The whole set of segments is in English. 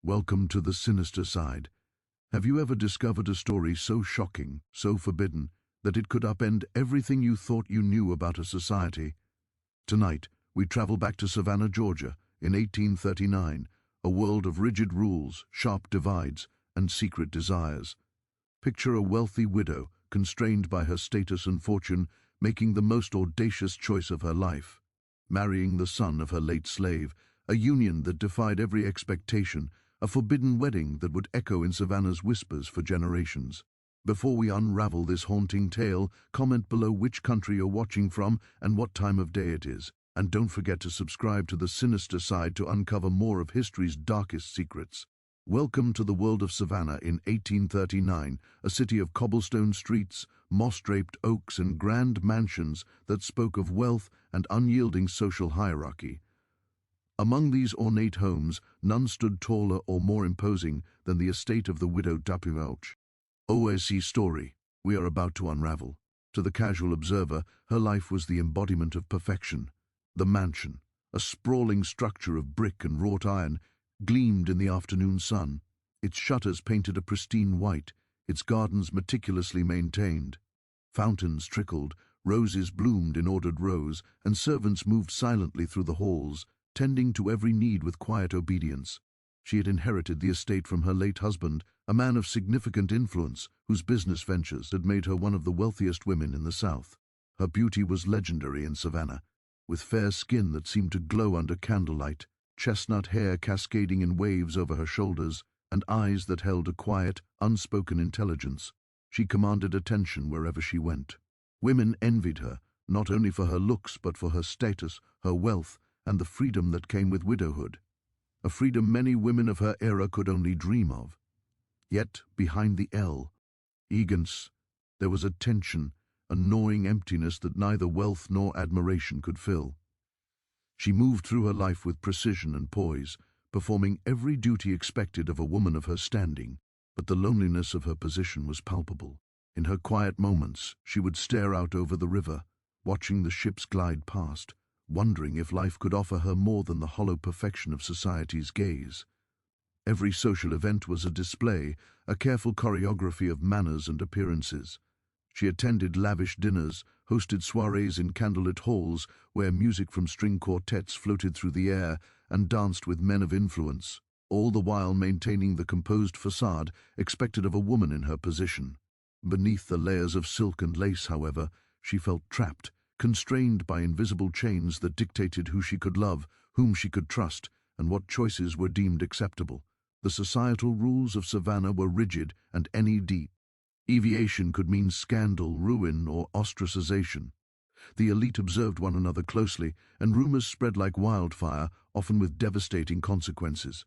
Welcome to the sinister side. Have you ever discovered a story so shocking, so forbidden, that it could upend everything you thought you knew about a society? Tonight, we travel back to Savannah, Georgia, in 1839, a world of rigid rules, sharp divides, and secret desires. Picture a wealthy widow, constrained by her status and fortune, making the most audacious choice of her life, marrying the son of her late slave, a union that defied every expectation, a forbidden wedding that would echo in Savannah's whispers for generations. Before we unravel this haunting tale, comment below which country you're watching from and what time of day it is. And don't forget to subscribe to The Sinister Side to uncover more of history's darkest secrets. Welcome to the world of Savannah in 1839, a city of cobblestone streets, moss-draped oaks and grand mansions that spoke of wealth and unyielding social hierarchy. Among these ornate homes, none stood taller or more imposing than the estate of the widow Dupouch. OSC's story we are about to unravel. To the casual observer, her life was the embodiment of perfection. The mansion, a sprawling structure of brick and wrought iron, gleamed in the afternoon sun. Its shutters painted a pristine white, its gardens meticulously maintained. Fountains trickled, roses bloomed in ordered rows, and servants moved silently through the halls, tending to every need with quiet obedience. She had inherited the estate from her late husband, a man of significant influence, whose business ventures had made her one of the wealthiest women in the South. Her beauty was legendary in Savannah, with fair skin that seemed to glow under candlelight, chestnut hair cascading in waves over her shoulders, and eyes that held a quiet, unspoken intelligence. She commanded attention wherever she went. Women envied her, not only for her looks but for her status, her wealth, and the freedom that came with widowhood, a freedom many women of her era could only dream of. Yet, behind the elegance, there was a tension, a gnawing emptiness that neither wealth nor admiration could fill. She moved through her life with precision and poise, performing every duty expected of a woman of her standing, but the loneliness of her position was palpable. In her quiet moments, she would stare out over the river, watching the ships glide past, wondering if life could offer her more than the hollow perfection of society's gaze. Every social event was a display, a careful choreography of manners and appearances. She attended lavish dinners, hosted soirees in candlelit halls where music from string quartets floated through the air, and danced with men of influence, all the while maintaining the composed facade expected of a woman in her position. Beneath the layers of silk and lace, however, she felt trapped, constrained by invisible chains that dictated who she could love, whom she could trust, and what choices were deemed acceptable. The societal rules of Savannah were rigid, and any deviation could mean scandal, ruin, or ostracization. The elite observed one another closely, and rumors spread like wildfire, often with devastating consequences.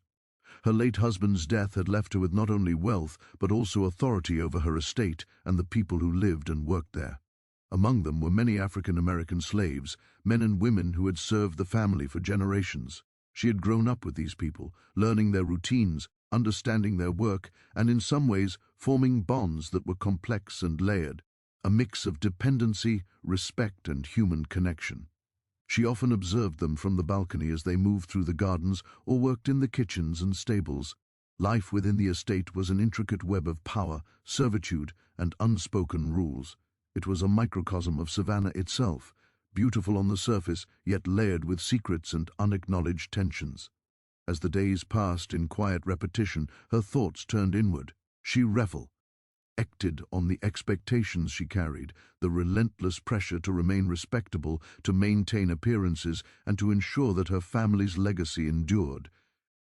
Her late husband's death had left her with not only wealth, but also authority over her estate and the people who lived and worked there. Among them were many African-American slaves, men and women who had served the family for generations. She had grown up with these people, learning their routines, understanding their work, and in some ways forming bonds that were complex and layered, a mix of dependency, respect, and human connection. She often observed them from the balcony as they moved through the gardens or worked in the kitchens and stables. Life within the estate was an intricate web of power, servitude, and unspoken rules. It was a microcosm of Savannah itself, beautiful on the surface, yet layered with secrets and unacknowledged tensions. As the days passed in quiet repetition, her thoughts turned inward. She acted on the expectations she carried, the relentless pressure to remain respectable, to maintain appearances, and to ensure that her family's legacy endured.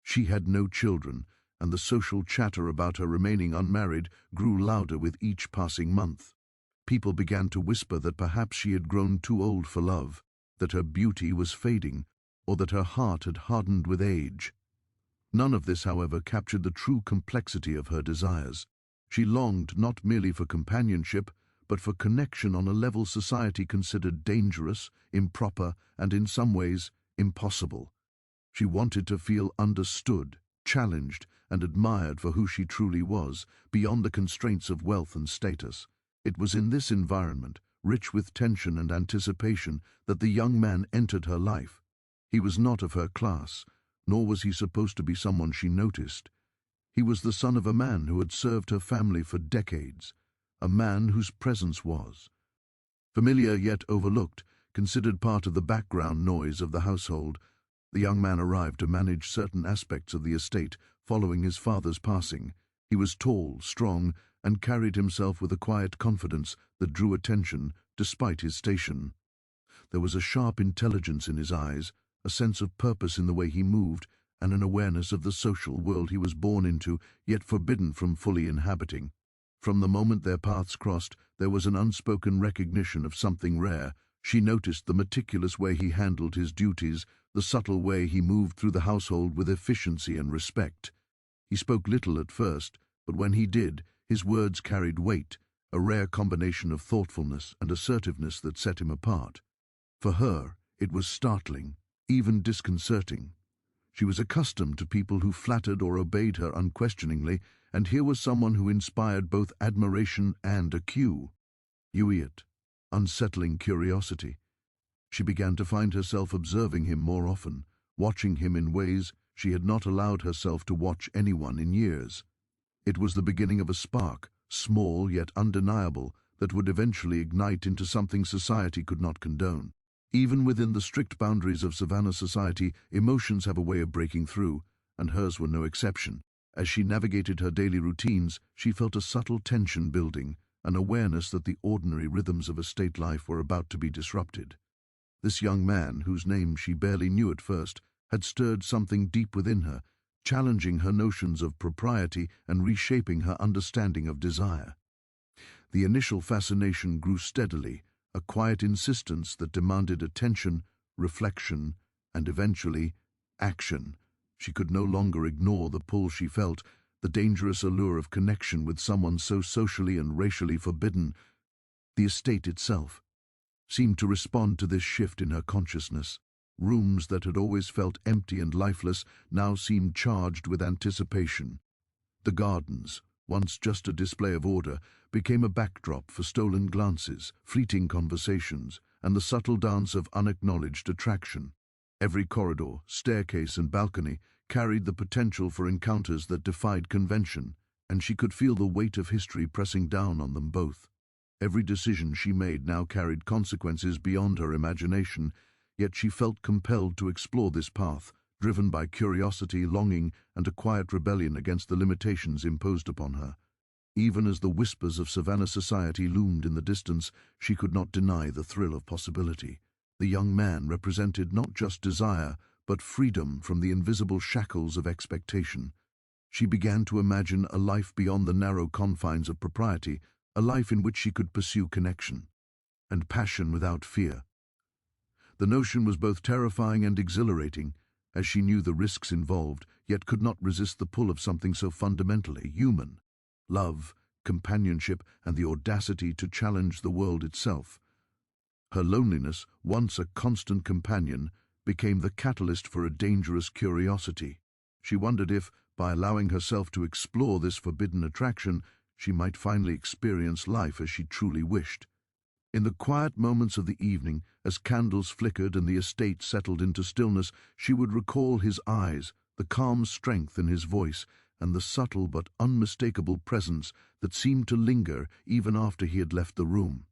She had no children, and the social chatter about her remaining unmarried grew louder with each passing month. People began to whisper that perhaps she had grown too old for love, that her beauty was fading, or that her heart had hardened with age. None of this, however, captured the true complexity of her desires. She longed not merely for companionship, but for connection on a level society considered dangerous, improper, and in some ways impossible. She wanted to feel understood, challenged, and admired for who she truly was, beyond the constraints of wealth and status. It was in this environment, rich with tension and anticipation, that the young man entered her life. He was not of her class, nor was he supposed to be someone she noticed. He was the son of a man who had served her family for decades, a man whose presence was familiar yet overlooked, considered part of the background noise of the household. The young man arrived to manage certain aspects of the estate following his father's passing. He was tall, strong, and carried himself with a quiet confidence that drew attention despite his station. There was a sharp intelligence in his eyes, a sense of purpose in the way he moved, and an awareness of the social world he was born into, yet forbidden from fully inhabiting. From the moment their paths crossed, there was an unspoken recognition of something rare. She noticed the meticulous way he handled his duties, the subtle way he moved through the household with efficiency and respect. He spoke little at first, but when he did, his words carried weight, a rare combination of thoughtfulness and assertiveness that set him apart. For her, it was startling, even disconcerting. She was accustomed to people who flattered or obeyed her unquestioningly, and here was someone who inspired both admiration and unsettling curiosity. She began to find herself observing him more often, watching him in ways she had not allowed herself to watch anyone in years. It was the beginning of a spark, small yet undeniable, that would eventually ignite into something society could not condone. Even within the strict boundaries of Savannah society, emotions have a way of breaking through, and hers were no exception. As she navigated her daily routines, she felt a subtle tension building, an awareness that the ordinary rhythms of estate life were about to be disrupted. This young man, whose name she barely knew at first, had stirred something deep within her, challenging her notions of propriety and reshaping her understanding of desire. The initial fascination grew steadily, a quiet insistence that demanded attention, reflection, and eventually, action. She could no longer ignore the pull she felt, the dangerous allure of connection with someone so socially and racially forbidden. The estate itself seemed to respond to this shift in her consciousness. Rooms that had always felt empty and lifeless now seemed charged with anticipation. The gardens, once just a display of order, became a backdrop for stolen glances, fleeting conversations, and the subtle dance of unacknowledged attraction. Every corridor, staircase, and balcony carried the potential for encounters that defied convention, and she could feel the weight of history pressing down on them both. Every decision she made now carried consequences beyond her imagination, yet she felt compelled to explore this path, driven by curiosity, longing, and a quiet rebellion against the limitations imposed upon her. Even as the whispers of Savannah society loomed in the distance, she could not deny the thrill of possibility. The young man represented not just desire, but freedom from the invisible shackles of expectation. She began to imagine a life beyond the narrow confines of propriety, a life in which she could pursue connection and passion without fear. The notion was both terrifying and exhilarating, as she knew the risks involved, yet could not resist the pull of something so fundamentally human: love, companionship, and the audacity to challenge the world itself. Her loneliness, once a constant companion, became the catalyst for a dangerous curiosity. She wondered if, by allowing herself to explore this forbidden attraction, she might finally experience life as she truly wished. In the quiet moments of the evening, as candles flickered and the estate settled into stillness, she would recall his eyes, the calm strength in his voice, and the subtle but unmistakable presence that seemed to linger even after he had left the room.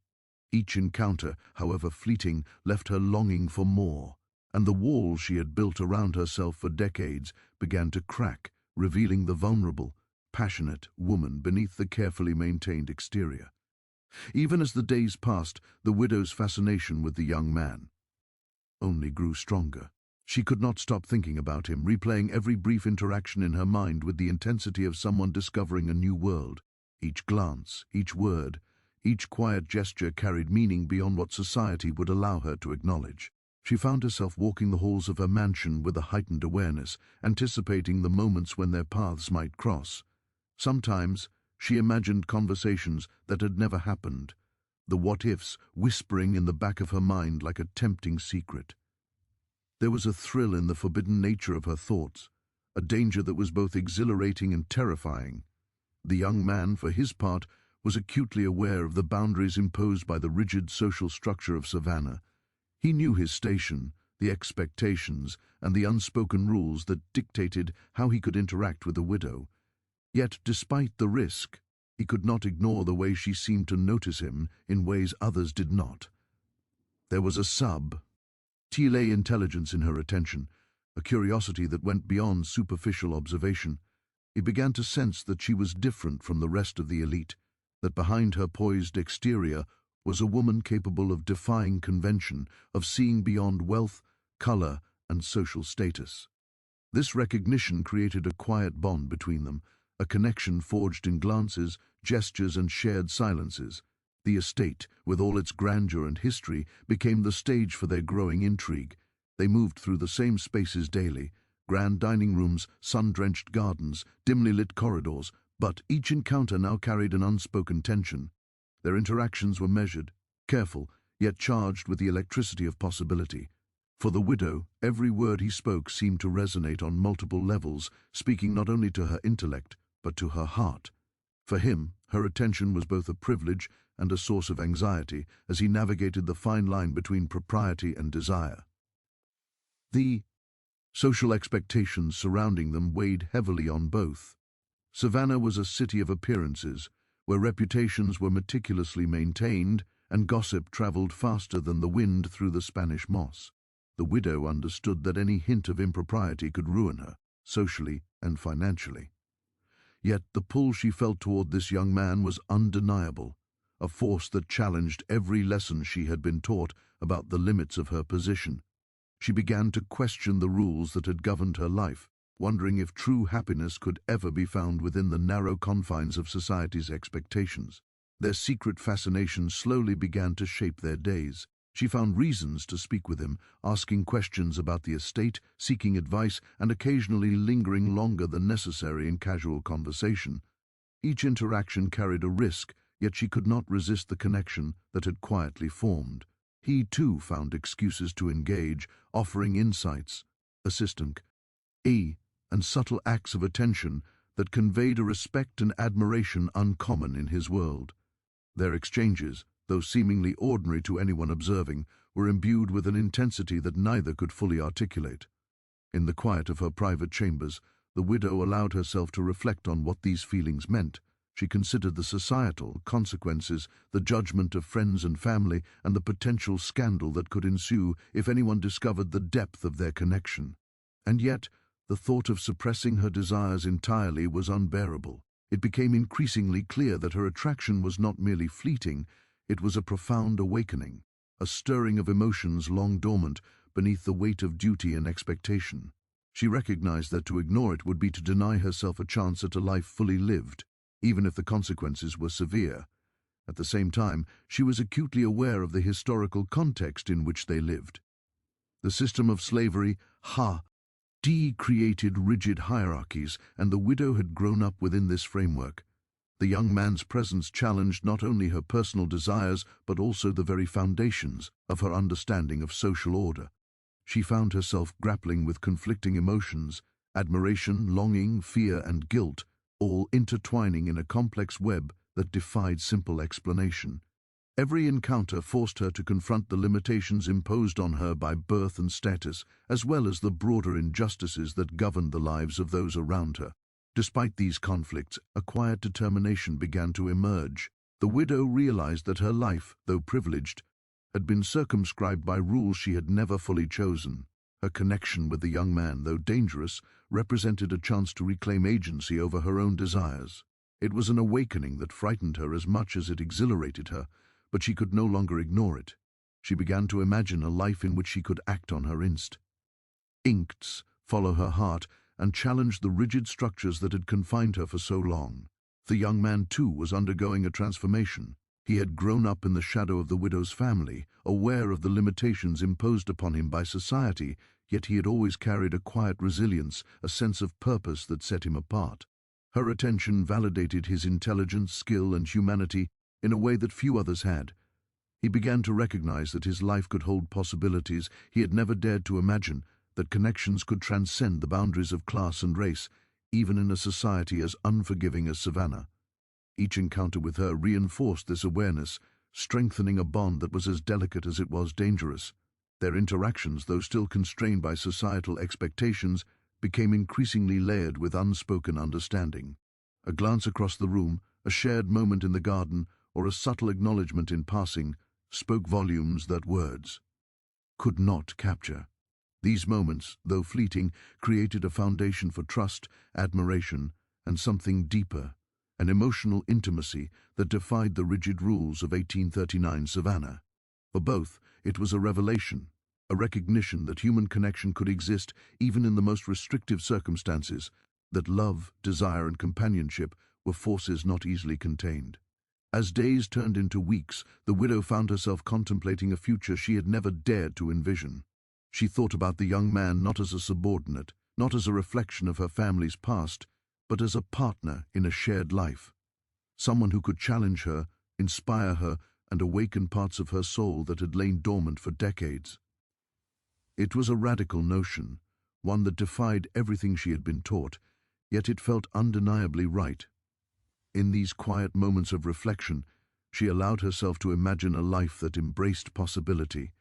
Each encounter, however fleeting, left her longing for more, and the walls she had built around herself for decades began to crack, revealing the vulnerable, passionate woman beneath the carefully maintained exterior. Even as the days passed, the widow's fascination with the young man only grew stronger. She could not stop thinking about him, replaying every brief interaction in her mind with the intensity of someone discovering a new world. Each glance, each word, each quiet gesture carried meaning beyond what society would allow her to acknowledge. She found herself walking the halls of her mansion with a heightened awareness, anticipating the moments when their paths might cross. Sometimes she imagined conversations that had never happened, the what-ifs whispering in the back of her mind like a tempting secret. There was a thrill in the forbidden nature of her thoughts, a danger that was both exhilarating and terrifying. The young man, for his part, was acutely aware of the boundaries imposed by the rigid social structure of Savannah. He knew his station, the expectations, and the unspoken rules that dictated how he could interact with the widow. Yet, despite the risk, he could not ignore the way she seemed to notice him in ways others did not. There was a subtle intelligence in her attention, a curiosity that went beyond superficial observation. He began to sense that she was different from the rest of the elite, that behind her poised exterior was a woman capable of defying convention, of seeing beyond wealth, color, and social status. This recognition created a quiet bond between them, a connection forged in glances, gestures, and shared silences. The estate, with all its grandeur and history, became the stage for their growing intrigue. They moved through the same spaces daily, grand dining rooms, sun-drenched gardens, dimly lit corridors, but each encounter now carried an unspoken tension. Their interactions were measured, careful, yet charged with the electricity of possibility. For the widow, every word he spoke seemed to resonate on multiple levels, speaking not only to her intellect, but to her heart. For him, her attention was both a privilege and a source of anxiety as he navigated the fine line between propriety and desire. The social expectations surrounding them weighed heavily on both. Savannah was a city of appearances, where reputations were meticulously maintained and gossip traveled faster than the wind through the Spanish moss. The widow understood that any hint of impropriety could ruin her, socially and financially. Yet the pull she felt toward this young man was undeniable, a force that challenged every lesson she had been taught about the limits of her position. She began to question the rules that had governed her life, wondering if true happiness could ever be found within the narrow confines of society's expectations. Their secret fascination slowly began to shape their days. She found reasons to speak with him, asking questions about the estate, seeking advice, and occasionally lingering longer than necessary in casual conversation. Each interaction carried a risk, yet she could not resist the connection that had quietly formed. He, too, found excuses to engage, offering insights, assisting, and subtle acts of attention that conveyed a respect and admiration uncommon in his world. Their exchanges, though seemingly ordinary to anyone observing, were imbued with an intensity that neither could fully articulate. In the quiet of her private chambers, the widow allowed herself to reflect on what these feelings meant. She considered the societal consequences, the judgment of friends and family, and the potential scandal that could ensue if anyone discovered the depth of their connection. And yet, the thought of suppressing her desires entirely was unbearable. It became increasingly clear that her attraction was not merely fleeting, it was a profound awakening, a stirring of emotions long dormant beneath the weight of duty and expectation. She recognized that to ignore it would be to deny herself a chance at a life fully lived, even if the consequences were severe. At the same time, she was acutely aware of the historical context in which they lived. The system of slavery created rigid hierarchies, and the widow had grown up within this framework. The young man's presence challenged not only her personal desires, but also the very foundations of her understanding of social order. She found herself grappling with conflicting emotions, admiration, longing, fear, and guilt, all intertwining in a complex web that defied simple explanation. Every encounter forced her to confront the limitations imposed on her by birth and status, as well as the broader injustices that governed the lives of those around her. Despite these conflicts, a quiet determination began to emerge. The widow realized that her life, though privileged, had been circumscribed by rules she had never fully chosen. Her connection with the young man, though dangerous, represented a chance to reclaim agency over her own desires. It was an awakening that frightened her as much as it exhilarated her, but she could no longer ignore it. She began to imagine a life in which she could act on her instincts, follow her heart, and challenge the rigid structures that had confined her for so long. The young man, too, was undergoing a transformation. He had grown up in the shadow of the widow's family, aware of the limitations imposed upon him by society, yet he had always carried a quiet resilience, a sense of purpose that set him apart. Her attention validated his intelligence, skill, and humanity in a way that few others had. He began to recognize that his life could hold possibilities he had never dared to imagine, that connections could transcend the boundaries of class and race, even in a society as unforgiving as Savannah. Each encounter with her reinforced this awareness, strengthening a bond that was as delicate as it was dangerous. Their interactions, though still constrained by societal expectations, became increasingly layered with unspoken understanding. A glance across the room, a shared moment in the garden, or a subtle acknowledgement in passing spoke volumes that words could not capture. These moments, though fleeting, created a foundation for trust, admiration, and something deeper, an emotional intimacy that defied the rigid rules of 1839 Savannah. For both, it was a revelation, a recognition that human connection could exist even in the most restrictive circumstances, that love, desire, and companionship were forces not easily contained. As days turned into weeks, the widow found herself contemplating a future she had never dared to envision. She thought about the young man not as a subordinate, not as a reflection of her family's past, but as a partner in a shared life. Someone who could challenge her, inspire her, and awaken parts of her soul that had lain dormant for decades. It was a radical notion, one that defied everything she had been taught, yet it felt undeniably right. In these quiet moments of reflection, she allowed herself to imagine a life that embraced possibility,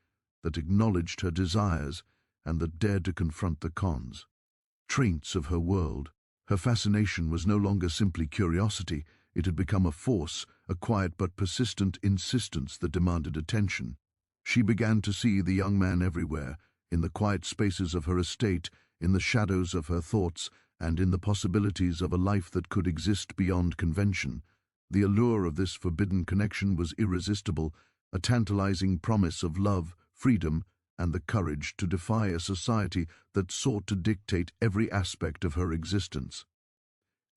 that acknowledged her desires, and that dared to confront the constraints of her world. Her fascination was no longer simply curiosity, it had become a force, a quiet but persistent insistence that demanded attention. She began to see the young man everywhere, in the quiet spaces of her estate, in the shadows of her thoughts, and in the possibilities of a life that could exist beyond convention. The allure of this forbidden connection was irresistible, a tantalizing promise of love, freedom, and the courage to defy a society that sought to dictate every aspect of her existence.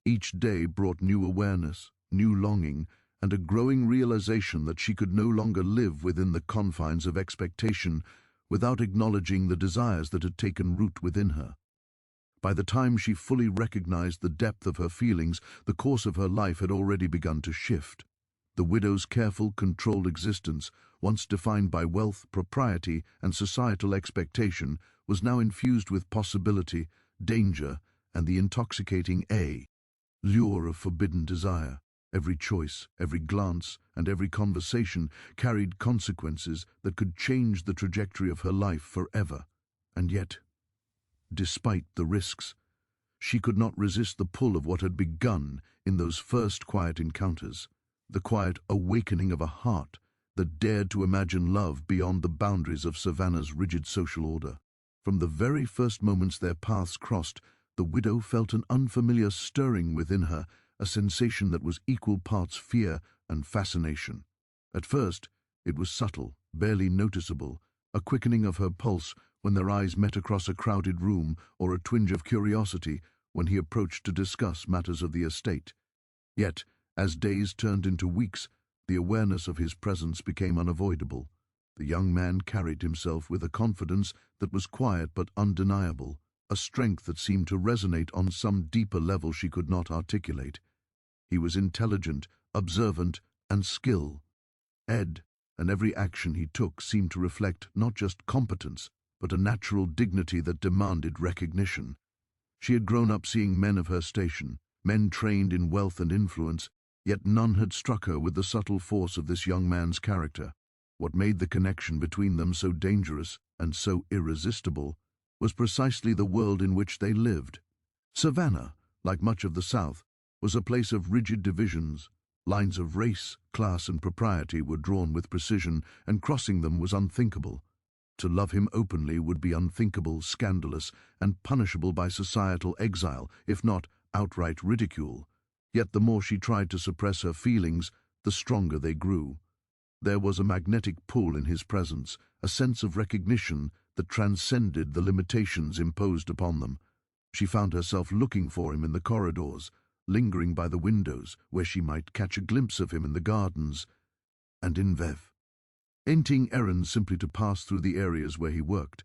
Each day brought new awareness, new longing, and a growing realization that she could no longer live within the confines of expectation without acknowledging the desires that had taken root within her. By the time she fully recognized the depth of her feelings, the course of her life had already begun to shift. The widow's careful, controlled existence, once defined by wealth, propriety, and societal expectation, was now infused with possibility, danger, and the intoxicating lure of forbidden desire. Every choice, every glance, and every conversation carried consequences that could change the trajectory of her life forever. And yet, despite the risks, she could not resist the pull of what had begun in those first quiet encounters, the quiet awakening of a heart that dared to imagine love beyond the boundaries of Savannah's rigid social order. From the very first moments their paths crossed, the widow felt an unfamiliar stirring within her, a sensation that was equal parts fear and fascination. At first, it was subtle, barely noticeable, a quickening of her pulse when their eyes met across a crowded room, or a twinge of curiosity when he approached to discuss matters of the estate. Yet, as days turned into weeks, the awareness of his presence became unavoidable. The young man carried himself with a confidence that was quiet but undeniable, a strength that seemed to resonate on some deeper level she could not articulate. He was intelligent, observant, and skilled, and every action he took seemed to reflect not just competence, but a natural dignity that demanded recognition. She had grown up seeing men of her station, men trained in wealth and influence, yet none had struck her with the subtle force of this young man's character. What made the connection between them so dangerous and so irresistible was precisely the world in which they lived. Savannah, like much of the South, was a place of rigid divisions. Lines of race, class, and propriety were drawn with precision, and crossing them was unthinkable. To love him openly would be unthinkable, scandalous, and punishable by societal exile, if not outright ridicule. Yet the more she tried to suppress her feelings, the stronger they grew. There was a magnetic pull in his presence, a sense of recognition that transcended the limitations imposed upon them. She found herself looking for him in the corridors, lingering by the windows where she might catch a glimpse of him in the gardens, and in entering errands simply to pass through the areas where he worked.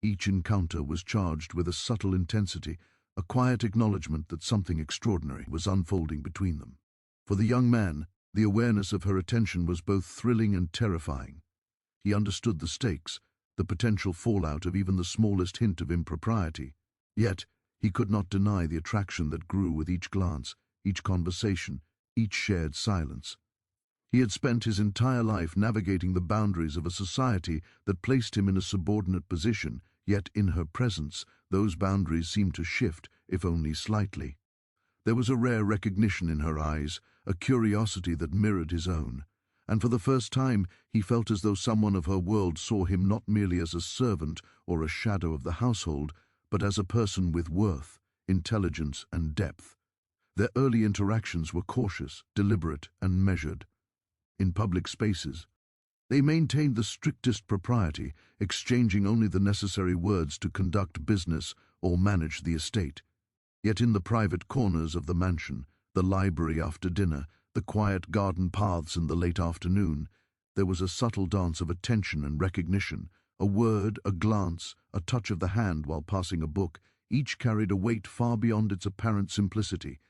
Each encounter was charged with a subtle intensity, a quiet acknowledgement that something extraordinary was unfolding between them. For the young man, the awareness of her attention was both thrilling and terrifying. He understood the stakes, the potential fallout of even the smallest hint of impropriety. Yet, he could not deny the attraction that grew with each glance, each conversation, each shared silence. He had spent his entire life navigating the boundaries of a society that placed him in a subordinate position, yet in her presence, those boundaries seemed to shift, if only slightly. There was a rare recognition in her eyes, a curiosity that mirrored his own, and for the first time he felt as though someone of her world saw him not merely as a servant or a shadow of the household, but as a person with worth, intelligence, and depth. Their early interactions were cautious, deliberate, and measured. In public spaces, they maintained the strictest propriety, exchanging only the necessary words to conduct business or manage the estate. Yet in the private corners of the mansion, the library after dinner, the quiet garden paths in the late afternoon, there was a subtle dance of attention and recognition. A word, a glance, a touch of the hand while passing a book, each carried a weight far beyond its apparent simplicity.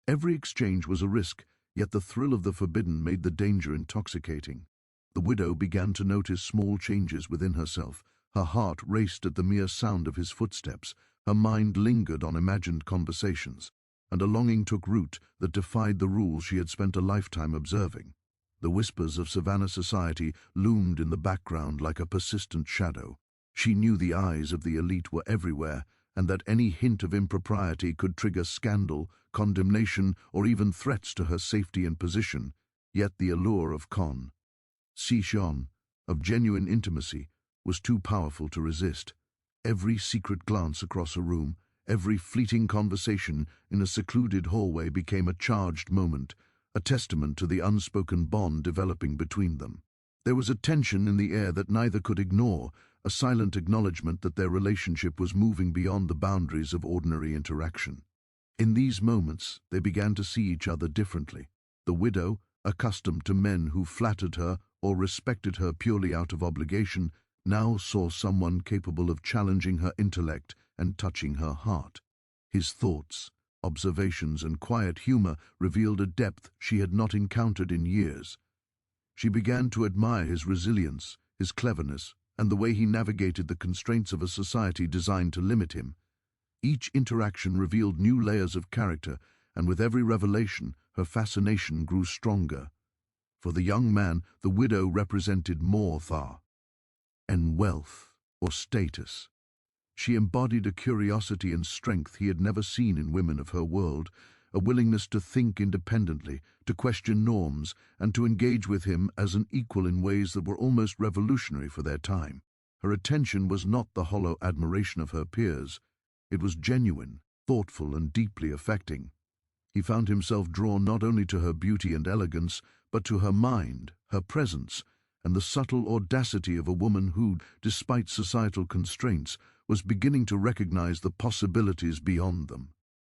Every exchange was a risk, yet the thrill of the forbidden made the danger intoxicating. The widow began to notice small changes within herself. Her heart raced at the mere sound of his footsteps. Her mind lingered on imagined conversations, and a longing took root that defied the rules she had spent a lifetime observing. The whispers of Savannah society loomed in the background like a persistent shadow. She knew the eyes of the elite were everywhere, and that any hint of impropriety could trigger scandal, condemnation, or even threats to her safety and position. Yet the allure of of genuine intimacy, was too powerful to resist. Every secret glance across a room, every fleeting conversation in a secluded hallway became a charged moment, a testament to the unspoken bond developing between them. There was a tension in the air that neither could ignore, a silent acknowledgement that their relationship was moving beyond the boundaries of ordinary interaction. In these moments, they began to see each other differently. The widow, accustomed to men who flattered her or respected her purely out of obligation, now saw someone capable of challenging her intellect and touching her heart. His thoughts, observations, and quiet humor revealed a depth she had not encountered in years. She began to admire his resilience, his cleverness, and the way he navigated the constraints of a society designed to limit him. Each interaction revealed new layers of character, and with every revelation, her fascination grew stronger. For the young man, the widow represented more than wealth or status. She embodied a curiosity and strength he had never seen in women of her world, a willingness to think independently, to question norms, and to engage with him as an equal in ways that were almost revolutionary for their time. Her attention was not the hollow admiration of her peers. It was genuine, thoughtful, and deeply affecting. He found himself drawn not only to her beauty and elegance, but to her mind, her presence, and the subtle audacity of a woman who, despite societal constraints, was beginning to recognize the possibilities beyond them.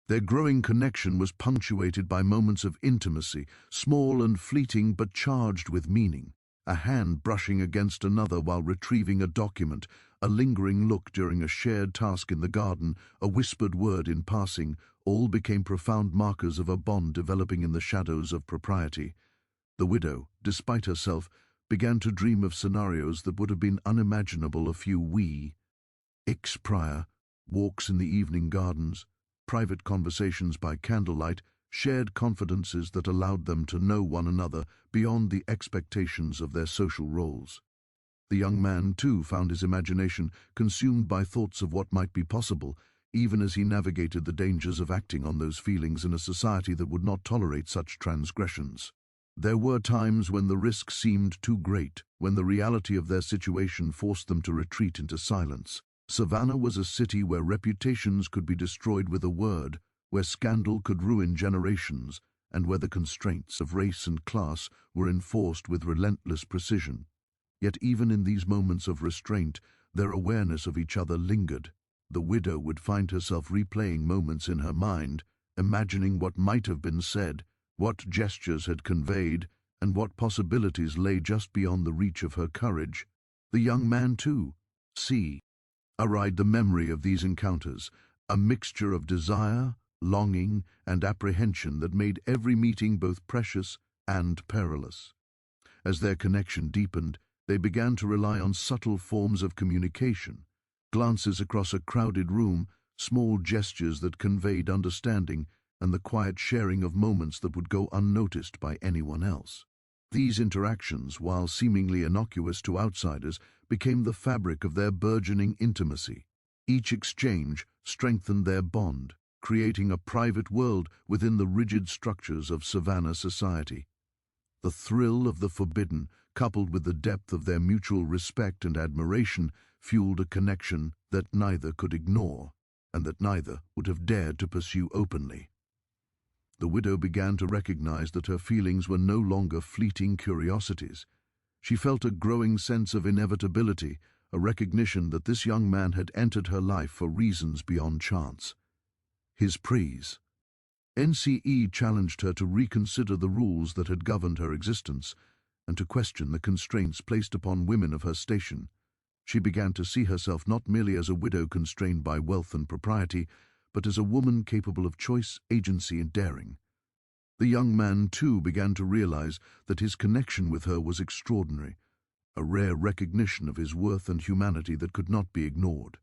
Their growing connection was punctuated by moments of intimacy, small and fleeting but charged with meaning. A hand brushing against another while retrieving a document, a lingering look during a shared task in the garden, a whispered word in passing, all became profound markers of a bond developing in the shadows of propriety. The widow, despite herself, began to dream of scenarios that would have been unimaginable a few weeks prior: walks in the evening gardens, private conversations by candlelight, shared confidences that allowed them to know one another beyond the expectations of their social roles. The young man, too, found his imagination consumed by thoughts of what might be possible, even as he navigated the dangers of acting on those feelings in a society that would not tolerate such transgressions. There were times when the risk seemed too great, when the reality of their situation forced them to retreat into silence. Savannah was a city where reputations could be destroyed with a word, where scandal could ruin generations, and where the constraints of race and class were enforced with relentless precision. Yet even in these moments of restraint, their awareness of each other lingered. The widow would find herself replaying moments in her mind, imagining what might have been said, what gestures had conveyed, and what possibilities lay just beyond the reach of her courage. The young man, too, arrayed the memory of these encounters, a mixture of desire, longing, and apprehension that made every meeting both precious and perilous. As their connection deepened, they began to rely on subtle forms of communication, glances across a crowded room, small gestures that conveyed understanding, and the quiet sharing of moments that would go unnoticed by anyone else. These interactions, while seemingly innocuous to outsiders, became the fabric of their burgeoning intimacy. Each exchange strengthened their bond, creating a private world within the rigid structures of Savannah society. The thrill of the forbidden, coupled with the depth of their mutual respect and admiration, fueled a connection that neither could ignore, and that neither would have dared to pursue openly. The widow began to recognize that her feelings were no longer fleeting curiosities. She felt a growing sense of inevitability, a recognition that this young man had entered her life for reasons beyond chance. His prise. NCE challenged her to reconsider the rules that had governed her existence, and to question the constraints placed upon women of her station. She began to see herself not merely as a widow constrained by wealth and propriety, but as a woman capable of choice, agency, and daring. The young man, too, began to realize that his connection with her was extraordinary, a rare recognition of his worth and humanity that could not be ignored.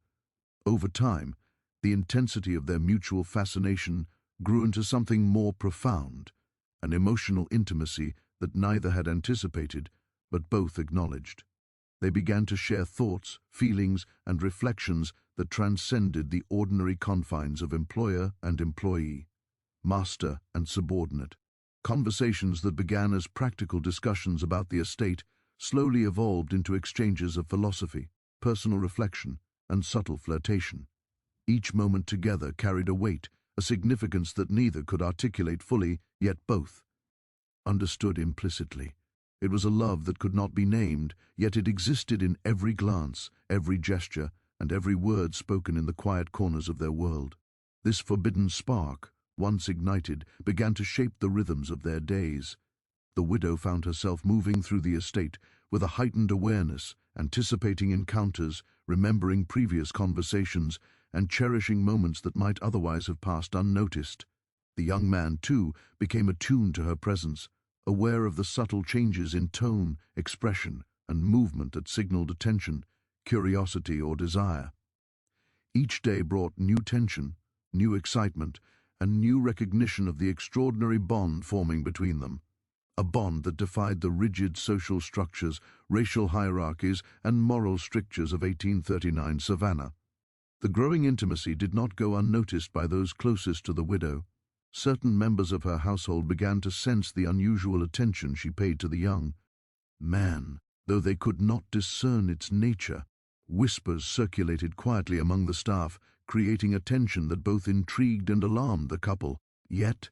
Over time, the intensity of their mutual fascination grew into something more profound, an emotional intimacy that neither had anticipated, but both acknowledged. They began to share thoughts, feelings, and reflections that transcended the ordinary confines of employer and employee, master and subordinate. Conversations that began as practical discussions about the estate slowly evolved into exchanges of philosophy, personal reflection, and subtle flirtation. Each moment together carried a weight, a significance that neither could articulate fully, yet both understood implicitly. It was a love that could not be named, yet it existed in every glance, every gesture, and every word spoken in the quiet corners of their world. This forbidden spark, once ignited, began to shape the rhythms of their days. The widow found herself moving through the estate with a heightened awareness, anticipating encounters, remembering previous conversations, and cherishing moments that might otherwise have passed unnoticed. The young man, too, became attuned to her presence, aware of the subtle changes in tone, expression, and movement that signaled attention, curiosity, or desire. Each day brought new tension, new excitement, and new recognition of the extraordinary bond forming between them. A bond that defied the rigid social structures, racial hierarchies, and moral strictures of 1839 Savannah. The growing intimacy did not go unnoticed by those closest to the widow. Certain members of her household began to sense the unusual attention she paid to the young man, though they could not discern its nature. Whispers circulated quietly among the staff, creating a tension that both intrigued and alarmed the couple. Yet,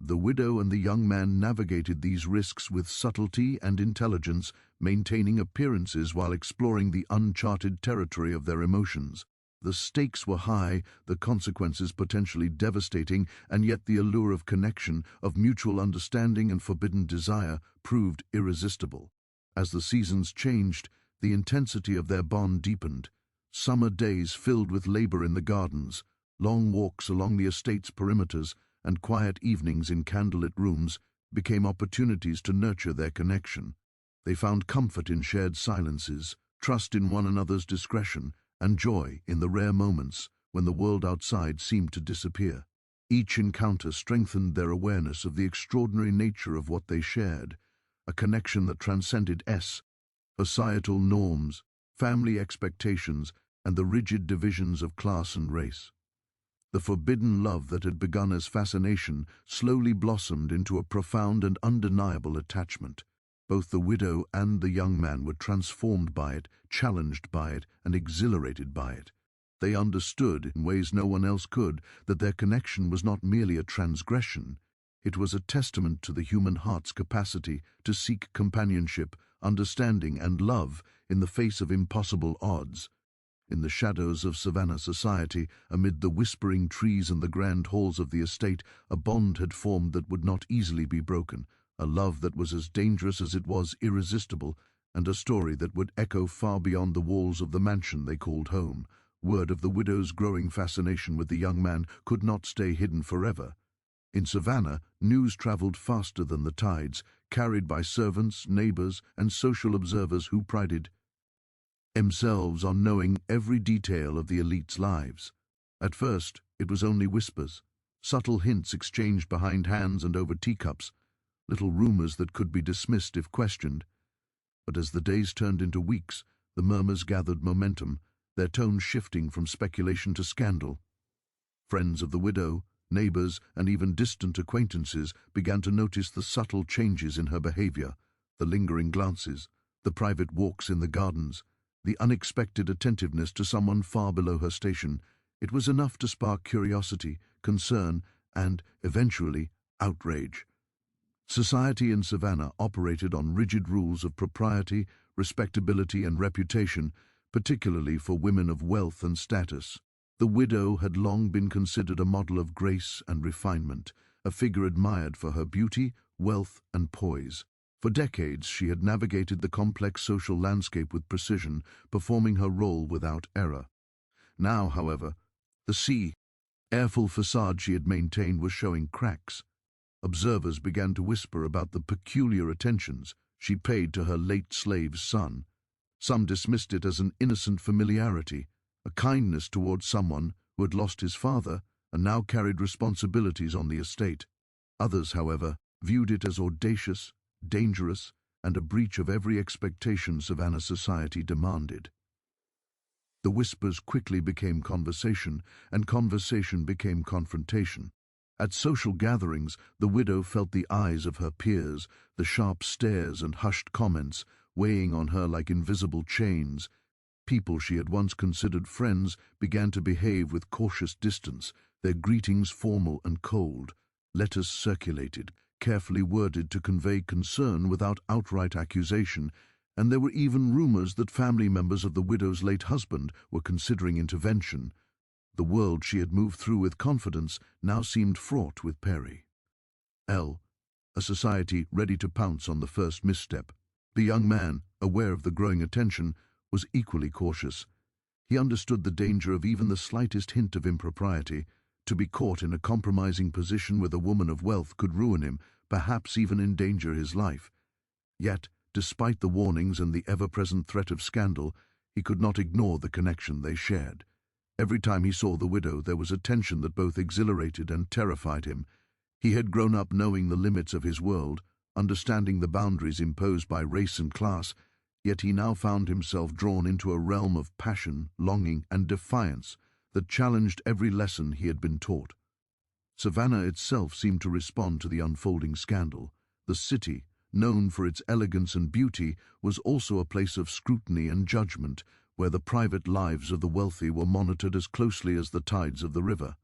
the widow and the young man navigated these risks with subtlety and intelligence, maintaining appearances while exploring the uncharted territory of their emotions. The stakes were high, the consequences potentially devastating, and yet the allure of connection, of mutual understanding and forbidden desire proved irresistible. As the seasons changed, the intensity of their bond deepened. Summer days filled with labor in the gardens, long walks along the estate's perimeters, and quiet evenings in candlelit rooms became opportunities to nurture their connection. They found comfort in shared silences, trust in one another's discretion, and joy in the rare moments when the world outside seemed to disappear. Each encounter strengthened their awareness of the extraordinary nature of what they shared, a connection that transcended societal norms, family expectations, and the rigid divisions of class and race. The forbidden love that had begun as fascination slowly blossomed into a profound and undeniable attachment. Both the widow and the young man were transformed by it, challenged by it, and exhilarated by it. They understood, in ways no one else could, that their connection was not merely a transgression. It was a testament to the human heart's capacity to seek companionship, understanding, and love in the face of impossible odds. In the shadows of Savannah society, amid the whispering trees and the grand halls of the estate, a bond had formed that would not easily be broken, a love that was as dangerous as it was irresistible, and a story that would echo far beyond the walls of the mansion they called home. Word of the widow's growing fascination with the young man could not stay hidden forever. In Savannah, news traveled faster than the tides, carried by servants, neighbors, and social observers who prided themselves on knowing every detail of the elite's lives. At first, it was only whispers, subtle hints exchanged behind hands and over teacups. little rumors that could be dismissed if questioned. But as the days turned into weeks, the murmurs gathered momentum, their tone shifting from speculation to scandal. Friends of the widow, neighbors, and even distant acquaintances began to notice the subtle changes in her behavior, the lingering glances, the private walks in the gardens, the unexpected attentiveness to someone far below her station. It was enough to spark curiosity, concern, and, eventually, outrage. Society in Savannah operated on rigid rules of propriety, respectability, and reputation, particularly for women of wealth and status. The widow had long been considered a model of grace and refinement, a figure admired for her beauty, wealth, and poise. For decades, she had navigated the complex social landscape with precision, performing her role without error. Now, however, the airful facade she had maintained was showing cracks. Observers began to whisper about the peculiar attentions she paid to her late slave's son. Some dismissed it as an innocent familiarity, a kindness towards someone who had lost his father and now carried responsibilities on the estate. Others, however, viewed it as audacious, dangerous, and a breach of every expectation Savannah society demanded. The whispers quickly became conversation, and conversation became confrontation. At social gatherings, the widow felt the eyes of her peers, the sharp stares and hushed comments, weighing on her like invisible chains. People she had once considered friends began to behave with cautious distance, their greetings formal and cold. Letters circulated, carefully worded to convey concern without outright accusation, and there were even rumors that family members of the widow's late husband were considering intervention. The world she had moved through with confidence now seemed fraught with peril. A society ready to pounce on the first misstep. The young man, aware of the growing attention, was equally cautious. He understood the danger of even the slightest hint of impropriety. To be caught in a compromising position with a woman of wealth could ruin him, perhaps even endanger his life. Yet, despite the warnings and the ever-present threat of scandal, he could not ignore the connection they shared. Every time he saw the widow, there was a tension that both exhilarated and terrified him. He had grown up knowing the limits of his world, understanding the boundaries imposed by race and class, yet he now found himself drawn into a realm of passion, longing, and defiance that challenged every lesson he had been taught. Savannah itself seemed to respond to the unfolding scandal. The city, known for its elegance and beauty, was also a place of scrutiny and judgment, where the private lives of the wealthy were monitored as closely as the tides of the river.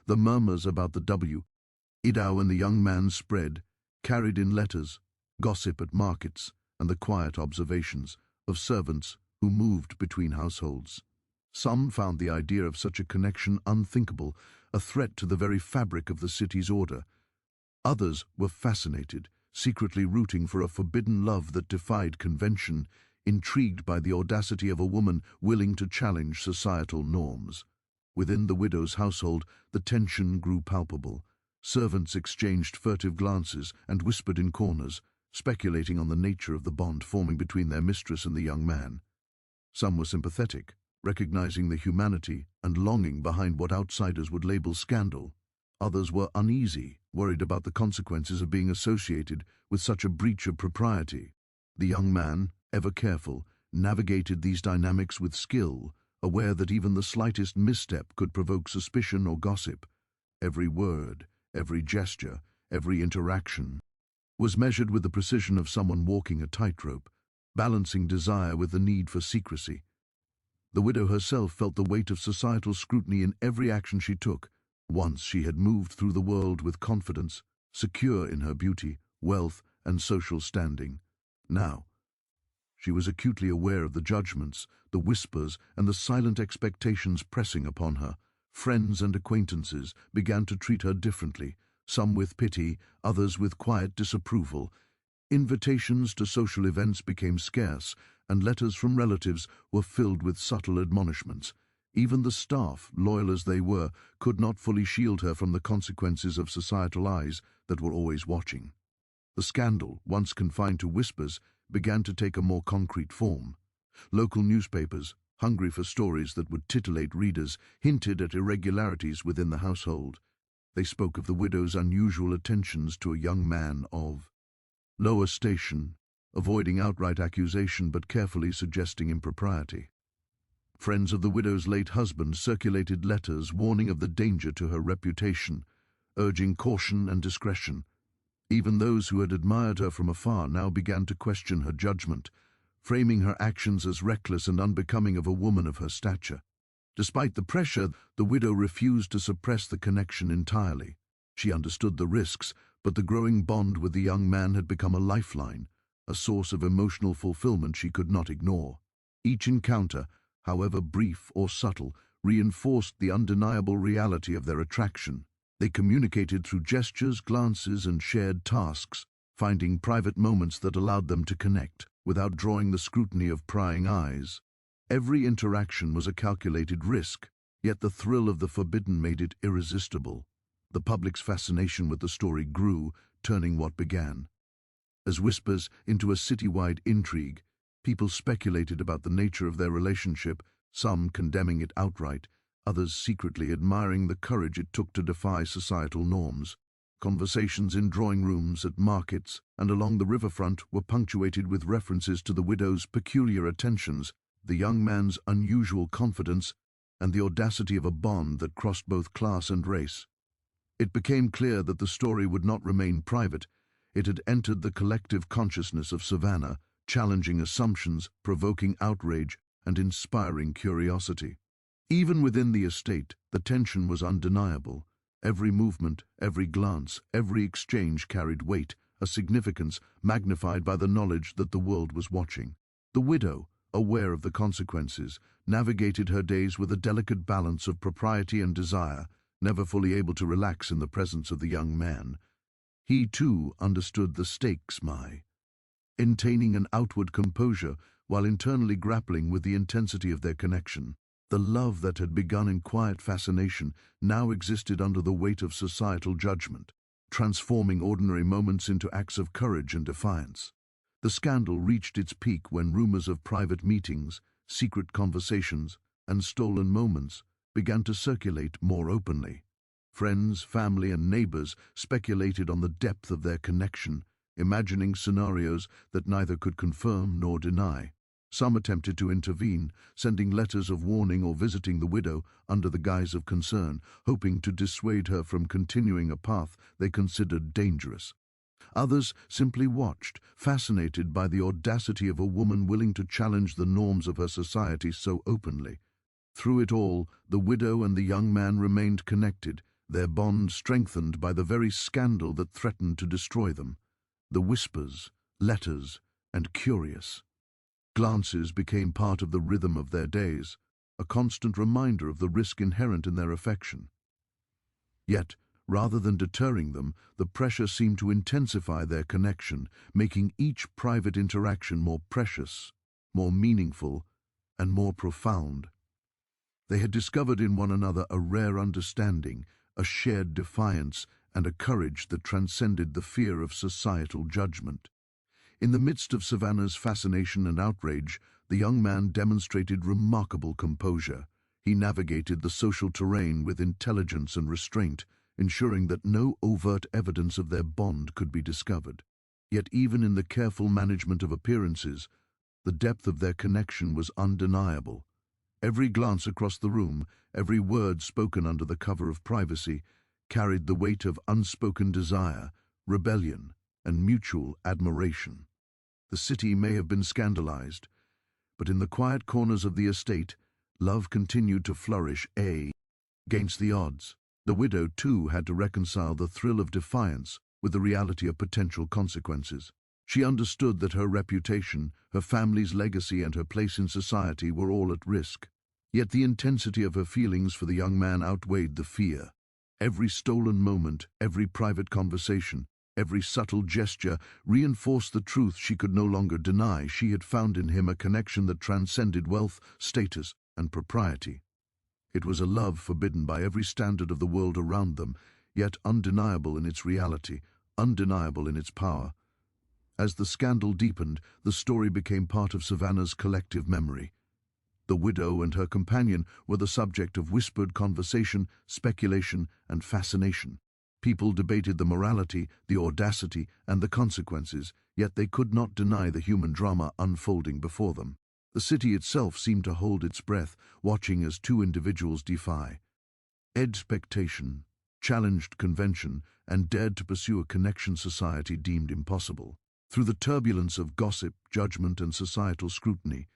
The murmurs about the widow and the young man spread, carried in letters, gossip at markets, and the quiet observations of servants who moved between households. Some found the idea of such a connection unthinkable, a threat to the very fabric of the city's order. Others were fascinated, secretly rooting for a forbidden love that defied convention, intrigued by the audacity of a woman willing to challenge societal norms. Within the widow's household, the tension grew palpable. Servants exchanged furtive glances and whispered in corners, speculating on the nature of the bond forming between their mistress and the young man. Some were sympathetic, recognizing the humanity and longing behind what outsiders would label scandal. Others were uneasy, worried about the consequences of being associated with such a breach of propriety. The young man, ever careful, navigated these dynamics with skill, aware that even the slightest misstep could provoke suspicion or gossip. Every word, every gesture, every interaction was measured with the precision of someone walking a tightrope, balancing desire with the need for secrecy. The widow herself felt the weight of societal scrutiny in every action she took. Once she had moved through the world with confidence, secure in her beauty, wealth, and social standing. Now, she was acutely aware of the judgments, the whispers, and the silent expectations pressing upon her. Friends and acquaintances began to treat her differently, some with pity, others with quiet disapproval. Invitations to social events became scarce, and letters from relatives were filled with subtle admonishments. Even the staff, loyal as they were, could not fully shield her from the consequences of societal eyes that were always watching. The scandal, once confined to whispers, began to take a more concrete form. Local newspapers, hungry for stories that would titillate readers, hinted at irregularities within the household. They spoke of the widow's unusual attentions to a young man of lower station, avoiding outright accusation but carefully suggesting impropriety. Friends of the widow's late husband circulated letters warning of the danger to her reputation, urging caution and discretion. Even those who had admired her from afar now began to question her judgment, framing her actions as reckless and unbecoming of a woman of her stature. Despite the pressure, the widow refused to suppress the connection entirely. She understood the risks, but the growing bond with the young man had become a lifeline, a source of emotional fulfillment she could not ignore. Each encounter, however brief or subtle, reinforced the undeniable reality of their attraction. They communicated through gestures, glances, and shared tasks, finding private moments that allowed them to connect, without drawing the scrutiny of prying eyes. Every interaction was a calculated risk, yet the thrill of the forbidden made it irresistible. The public's fascination with the story grew, turning what began as whispers into a citywide intrigue. People speculated about the nature of their relationship, some condemning it outright, others secretly admiring the courage it took to defy societal norms. Conversations in drawing rooms, at markets, and along the riverfront were punctuated with references to the widow's peculiar attentions, the young man's unusual confidence, and the audacity of a bond that crossed both class and race. It became clear that the story would not remain private. It had entered the collective consciousness of Savannah, challenging assumptions, provoking outrage, and inspiring curiosity. Even within the estate, the tension was undeniable. Every movement, every glance, every exchange carried weight, a significance magnified by the knowledge that the world was watching. The widow, aware of the consequences, navigated her days with a delicate balance of propriety and desire, never fully able to relax in the presence of the young man. He, too, understood the stakes, maintaining an outward composure while internally grappling with the intensity of their connection. The love that had begun in quiet fascination now existed under the weight of societal judgment, transforming ordinary moments into acts of courage and defiance. The scandal reached its peak when rumors of private meetings, secret conversations, and stolen moments began to circulate more openly. Friends, family, and neighbors speculated on the depth of their connection, imagining scenarios that neither could confirm nor deny. Some attempted to intervene, sending letters of warning or visiting the widow under the guise of concern, hoping to dissuade her from continuing a path they considered dangerous. Others simply watched, fascinated by the audacity of a woman willing to challenge the norms of her society so openly. Through it all, the widow and the young man remained connected, their bond strengthened by the very scandal that threatened to destroy them. The whispers, letters, and curious glances became part of the rhythm of their days, a constant reminder of the risk inherent in their affection. Yet, rather than deterring them, the pressure seemed to intensify their connection, making each private interaction more precious, more meaningful, and more profound. They had discovered in one another a rare understanding, a shared defiance, and a courage that transcended the fear of societal judgment. In the midst of Savannah's fascination and outrage, the young man demonstrated remarkable composure. He navigated the social terrain with intelligence and restraint, ensuring that no overt evidence of their bond could be discovered. Yet even in the careful management of appearances, the depth of their connection was undeniable. Every glance across the room, every word spoken under the cover of privacy, carried the weight of unspoken desire, rebellion, and mutual admiration. The city may have been scandalized, but in the quiet corners of the estate, love continued to flourish against the odds. The widow, too, had to reconcile the thrill of defiance with the reality of potential consequences. She understood that her reputation, her family's legacy, and her place in society were all at risk. Yet the intensity of her feelings for the young man outweighed the fear. Every stolen moment, every private conversation, every subtle gesture reinforced the truth she could no longer deny. She had found in him a connection that transcended wealth, status, and propriety. It was a love forbidden by every standard of the world around them, yet undeniable in its reality, undeniable in its power. As the scandal deepened, the story became part of Savannah's collective memory. The widow and her companion were the subject of whispered conversation, speculation, and fascination. People debated the morality, the audacity, and the consequences, yet they could not deny the human drama unfolding before them. The city itself seemed to hold its breath, watching as two individuals defy expectation, challenged convention, and dared to pursue a connection society deemed impossible. Through the turbulence of gossip, judgment, and societal scrutiny,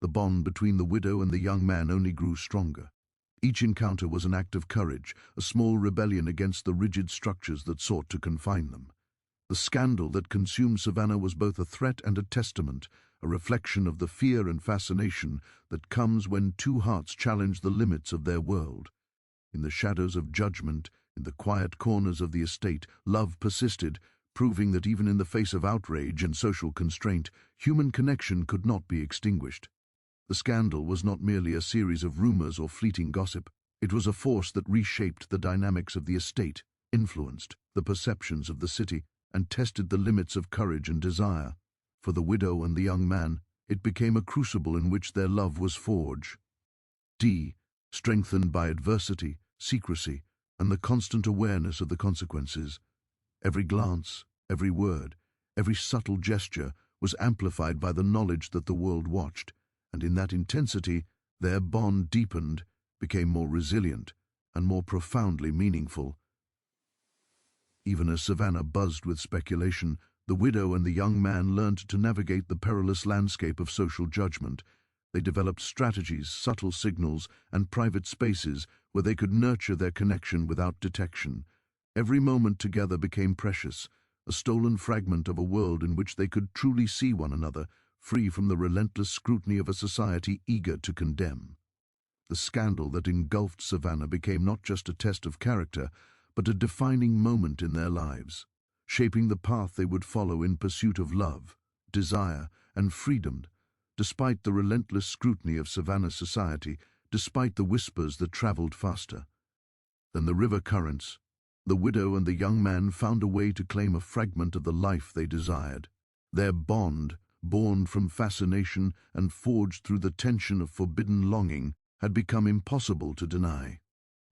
the bond between the widow and the young man only grew stronger. Each encounter was an act of courage, a small rebellion against the rigid structures that sought to confine them. The scandal that consumed Savannah was both a threat and a testament, a reflection of the fear and fascination that comes when two hearts challenge the limits of their world. In the shadows of judgment, in the quiet corners of the estate, love persisted, proving that even in the face of outrage and social constraint, human connection could not be extinguished. The scandal was not merely a series of rumors or fleeting gossip. It was a force that reshaped the dynamics of the estate, influenced the perceptions of the city, and tested the limits of courage and desire. For the widow and the young man, it became a crucible in which their love was forged. Strengthened by adversity, secrecy, and the constant awareness of the consequences. Every glance, every word, every subtle gesture was amplified by the knowledge that the world watched, and in that intensity, their bond deepened, became more resilient, and more profoundly meaningful. Even as Savannah buzzed with speculation, the widow and the young man learned to navigate the perilous landscape of social judgment. They developed strategies, subtle signals, and private spaces where they could nurture their connection without detection. Every moment together became precious, a stolen fragment of a world in which they could truly see one another, free from the relentless scrutiny of a society eager to condemn. The scandal that engulfed Savannah became not just a test of character, but a defining moment in their lives, shaping the path they would follow in pursuit of love, desire, and freedom. Despite the relentless scrutiny of Savannah's society, despite the whispers that traveled faster than the river currents, the widow and the young man found a way to claim a fragment of the life they desired. Their bond, born from fascination and forged through the tension of forbidden longing, had become impossible to deny.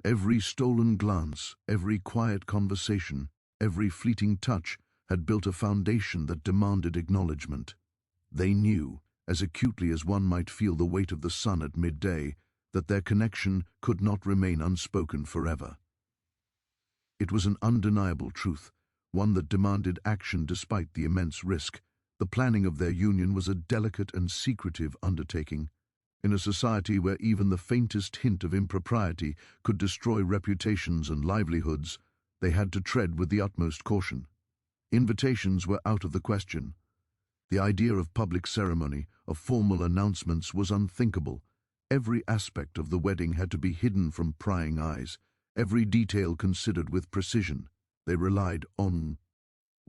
Every stolen glance, every quiet conversation, every fleeting touch had built a foundation that demanded acknowledgement. They knew, as acutely as one might feel the weight of the sun at midday, that their connection could not remain unspoken forever. It was an undeniable truth, one that demanded action despite the immense risk. The planning of their union was a delicate and secretive undertaking. In a society where even the faintest hint of impropriety could destroy reputations and livelihoods, they had to tread with the utmost caution. Invitations were out of the question. The idea of public ceremony, of formal announcements, was unthinkable. Every aspect of the wedding had to be hidden from prying eyes, every detail considered with precision. They relied on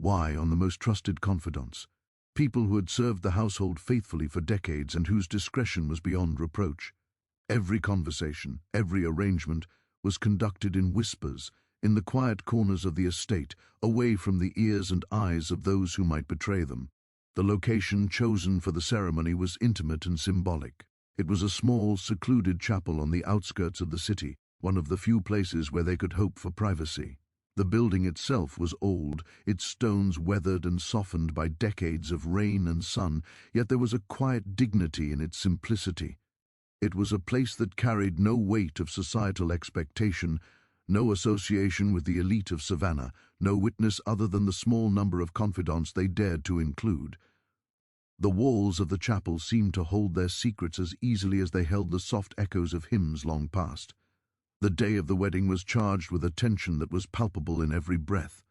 the most trusted confidants, people who had served the household faithfully for decades and whose discretion was beyond reproach. Every conversation, every arrangement was conducted in whispers, in the quiet corners of the estate, away from the ears and eyes of those who might betray them. The location chosen for the ceremony was intimate and symbolic. It was a small, secluded chapel on the outskirts of the city, one of the few places where they could hope for privacy. The building itself was old, its stones weathered and softened by decades of rain and sun, yet there was a quiet dignity in its simplicity. It was a place that carried no weight of societal expectation, no association with the elite of Savannah, no witness other than the small number of confidants they dared to include. The walls of the chapel seemed to hold their secrets as easily as they held the soft echoes of hymns long past. The day of the wedding was charged with a tension that was palpable in every breath,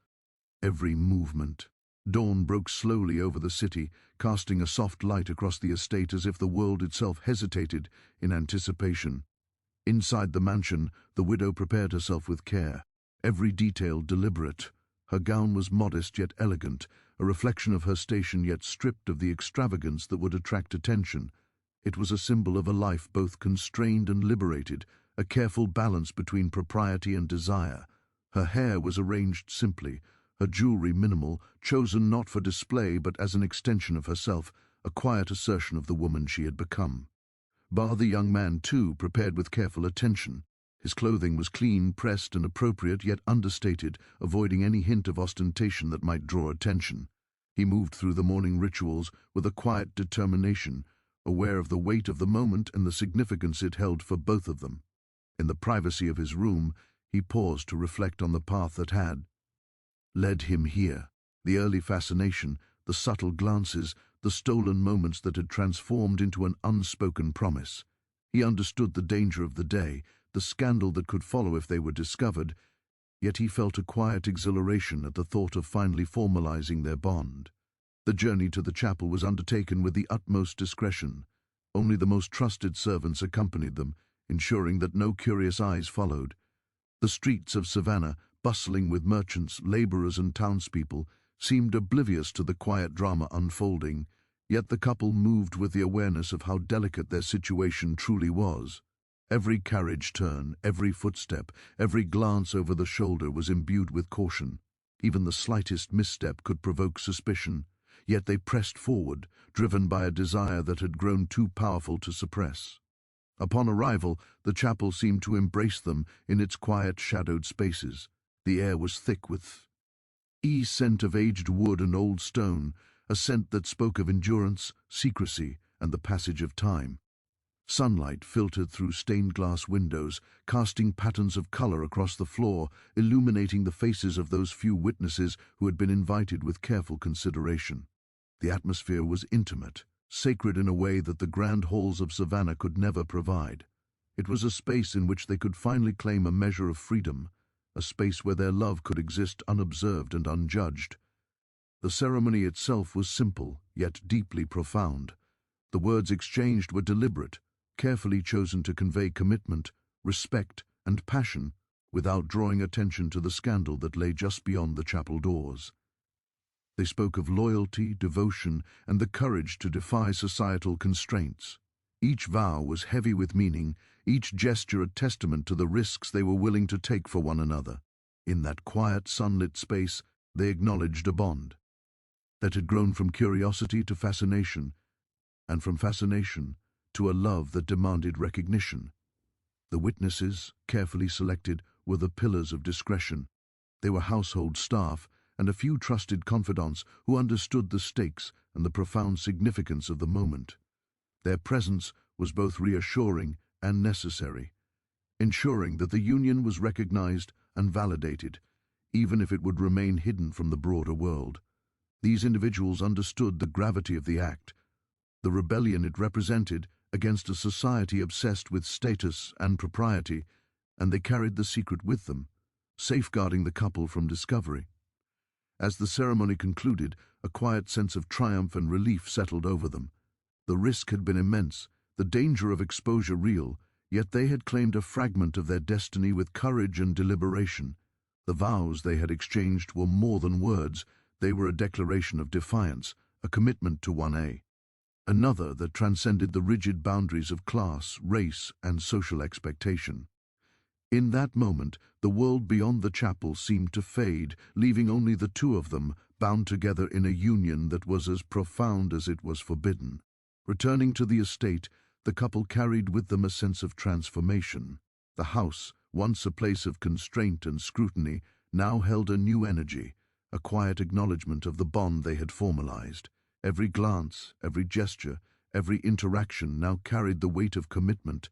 every movement. Dawn broke slowly over the city, casting a soft light across the estate as if the world itself hesitated in anticipation. Inside the mansion, the widow prepared herself with care, every detail deliberate. Her gown was modest yet elegant, a reflection of her station yet stripped of the extravagance that would attract attention. It was a symbol of a life both constrained and liberated, a careful balance between propriety and desire. Her hair was arranged simply, her jewelry minimal, chosen not for display but as an extension of herself, a quiet assertion of the woman she had become. Bar the young man, too, prepared with careful attention. His clothing was clean, pressed, and appropriate, yet understated, avoiding any hint of ostentation that might draw attention. He moved through the morning rituals with a quiet determination, aware of the weight of the moment and the significance it held for both of them. In the privacy of his room, he paused to reflect on the path that had led him here. The early fascination, the subtle glances, the stolen moments that had transformed into an unspoken promise. He understood the danger of the day, the scandal that could follow if they were discovered, yet he felt a quiet exhilaration at the thought of finally formalizing their bond. The journey to the chapel was undertaken with the utmost discretion. Only the most trusted servants accompanied them, ensuring that no curious eyes followed. The streets of Savannah, bustling with merchants, laborers, and townspeople, seemed oblivious to the quiet drama unfolding, yet the couple moved with the awareness of how delicate their situation truly was. Every carriage turn, every footstep, every glance over the shoulder was imbued with caution. Even the slightest misstep could provoke suspicion, yet they pressed forward, driven by a desire that had grown too powerful to suppress. Upon arrival, the chapel seemed to embrace them in its quiet, shadowed spaces. The air was thick with the scent of aged wood and old stone, a scent that spoke of endurance, secrecy, and the passage of time. Sunlight filtered through stained glass windows, casting patterns of color across the floor, illuminating the faces of those few witnesses who had been invited with careful consideration. The atmosphere was intimate, sacred in a way that the grand halls of Savannah could never provide. It was a space in which they could finally claim a measure of freedom, a space where their love could exist unobserved and unjudged. The ceremony itself was simple, yet deeply profound. The words exchanged were deliberate, carefully chosen to convey commitment, respect, and passion, without drawing attention to the scandal that lay just beyond the chapel doors. They spoke of loyalty, devotion, and the courage to defy societal constraints. Each vow was heavy with meaning, each gesture a testament to the risks they were willing to take for one another. In that quiet, sunlit space, they acknowledged a bond that had grown from curiosity to fascination, and from fascination to a love that demanded recognition. The witnesses, carefully selected, were the pillars of discretion. They were household staff and a few trusted confidants who understood the stakes and the profound significance of the moment. Their presence was both reassuring and necessary, ensuring that the union was recognized and validated, even if it would remain hidden from the broader world. These individuals understood the gravity of the act, the rebellion it represented against a society obsessed with status and propriety, and they carried the secret with them, safeguarding the couple from discovery. As the ceremony concluded, a quiet sense of triumph and relief settled over them. The risk had been immense, the danger of exposure real, yet they had claimed a fragment of their destiny with courage and deliberation. The vows they had exchanged were more than words. They were a declaration of defiance, a commitment to 1A. Another that transcended the rigid boundaries of class, race, and social expectation. In that moment, the world beyond the chapel seemed to fade, leaving only the two of them, bound together in a union that was as profound as it was forbidden. Returning to the estate, the couple carried with them a sense of transformation. The house, once a place of constraint and scrutiny, now held a new energy, a quiet acknowledgement of the bond they had formalized. Every glance, every gesture, every interaction now carried the weight of commitment,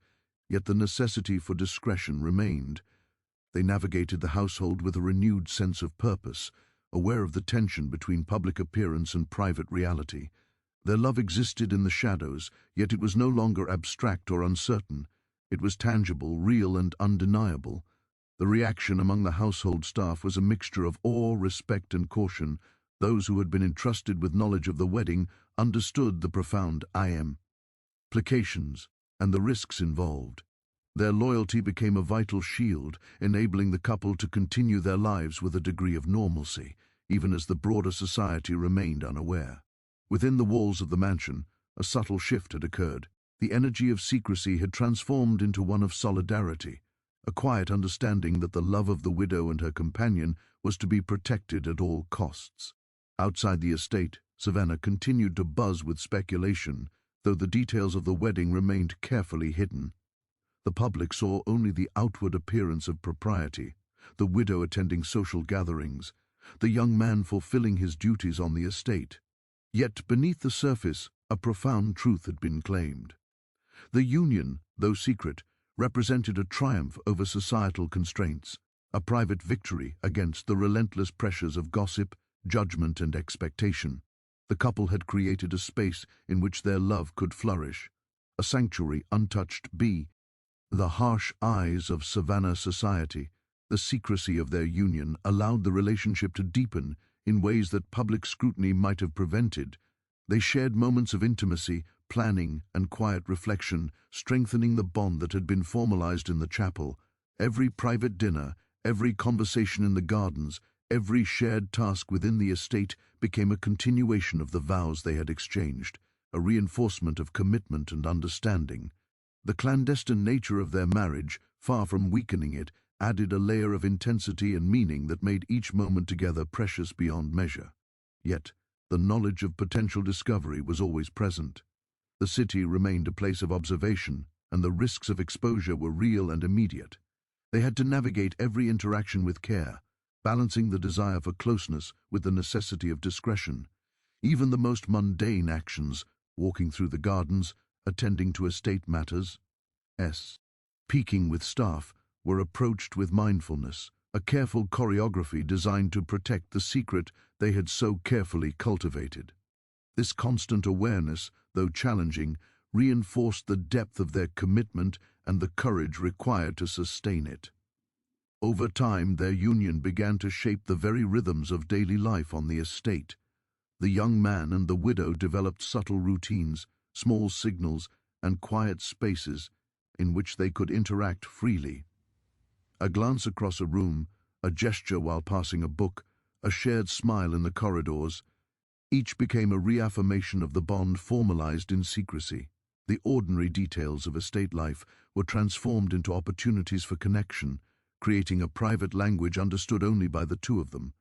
yet the necessity for discretion remained. They navigated the household with a renewed sense of purpose, aware of the tension between public appearance and private reality. Their love existed in the shadows, yet it was no longer abstract or uncertain. It was tangible, real, and undeniable. The reaction among the household staff was a mixture of awe, respect, and caution. Those who had been entrusted with knowledge of the wedding understood the profound implications and the risks involved. Their loyalty became a vital shield, enabling the couple to continue their lives with a degree of normalcy, even as the broader society remained unaware. Within the walls of the mansion, a subtle shift had occurred. The energy of secrecy had transformed into one of solidarity, a quiet understanding that the love of the widow and her companion was to be protected at all costs. Outside the estate, Savannah continued to buzz with speculation. though the details of the wedding remained carefully hidden. The public saw only the outward appearance of propriety, the widow attending social gatherings, the young man fulfilling his duties on the estate. Yet beneath the surface, a profound truth had been claimed. The union, though secret, represented a triumph over societal constraints, a private victory against the relentless pressures of gossip, judgment, and expectation. The couple had created a space in which their love could flourish, a sanctuary untouched by the harsh eyes of Savannah society. The secrecy of their union allowed the relationship to deepen in ways that public scrutiny might have prevented. They shared moments of intimacy, planning, and quiet reflection, strengthening the bond that had been formalized in the chapel. Every private dinner, every conversation in the gardens, every shared task within the estate became a continuation of the vows they had exchanged, a reinforcement of commitment and understanding. The clandestine nature of their marriage, far from weakening it, added a layer of intensity and meaning that made each moment together precious beyond measure. Yet, the knowledge of potential discovery was always present. The city remained a place of observation, and the risks of exposure were real and immediate. They had to navigate every interaction with care, balancing the desire for closeness with the necessity of discretion. Even the most mundane actions, walking through the gardens, attending to estate matters, speaking with staff, were approached with mindfulness, a careful choreography designed to protect the secret they had so carefully cultivated. This constant awareness, though challenging, reinforced the depth of their commitment and the courage required to sustain it. Over time, their union began to shape the very rhythms of daily life on the estate. The young man and the widow developed subtle routines, small signals, and quiet spaces in which they could interact freely. A glance across a room, a gesture while passing a book, a shared smile in the corridors, each became a reaffirmation of the bond formalized in secrecy. The ordinary details of estate life were transformed into opportunities for connection, creating a private language understood only by the two of them.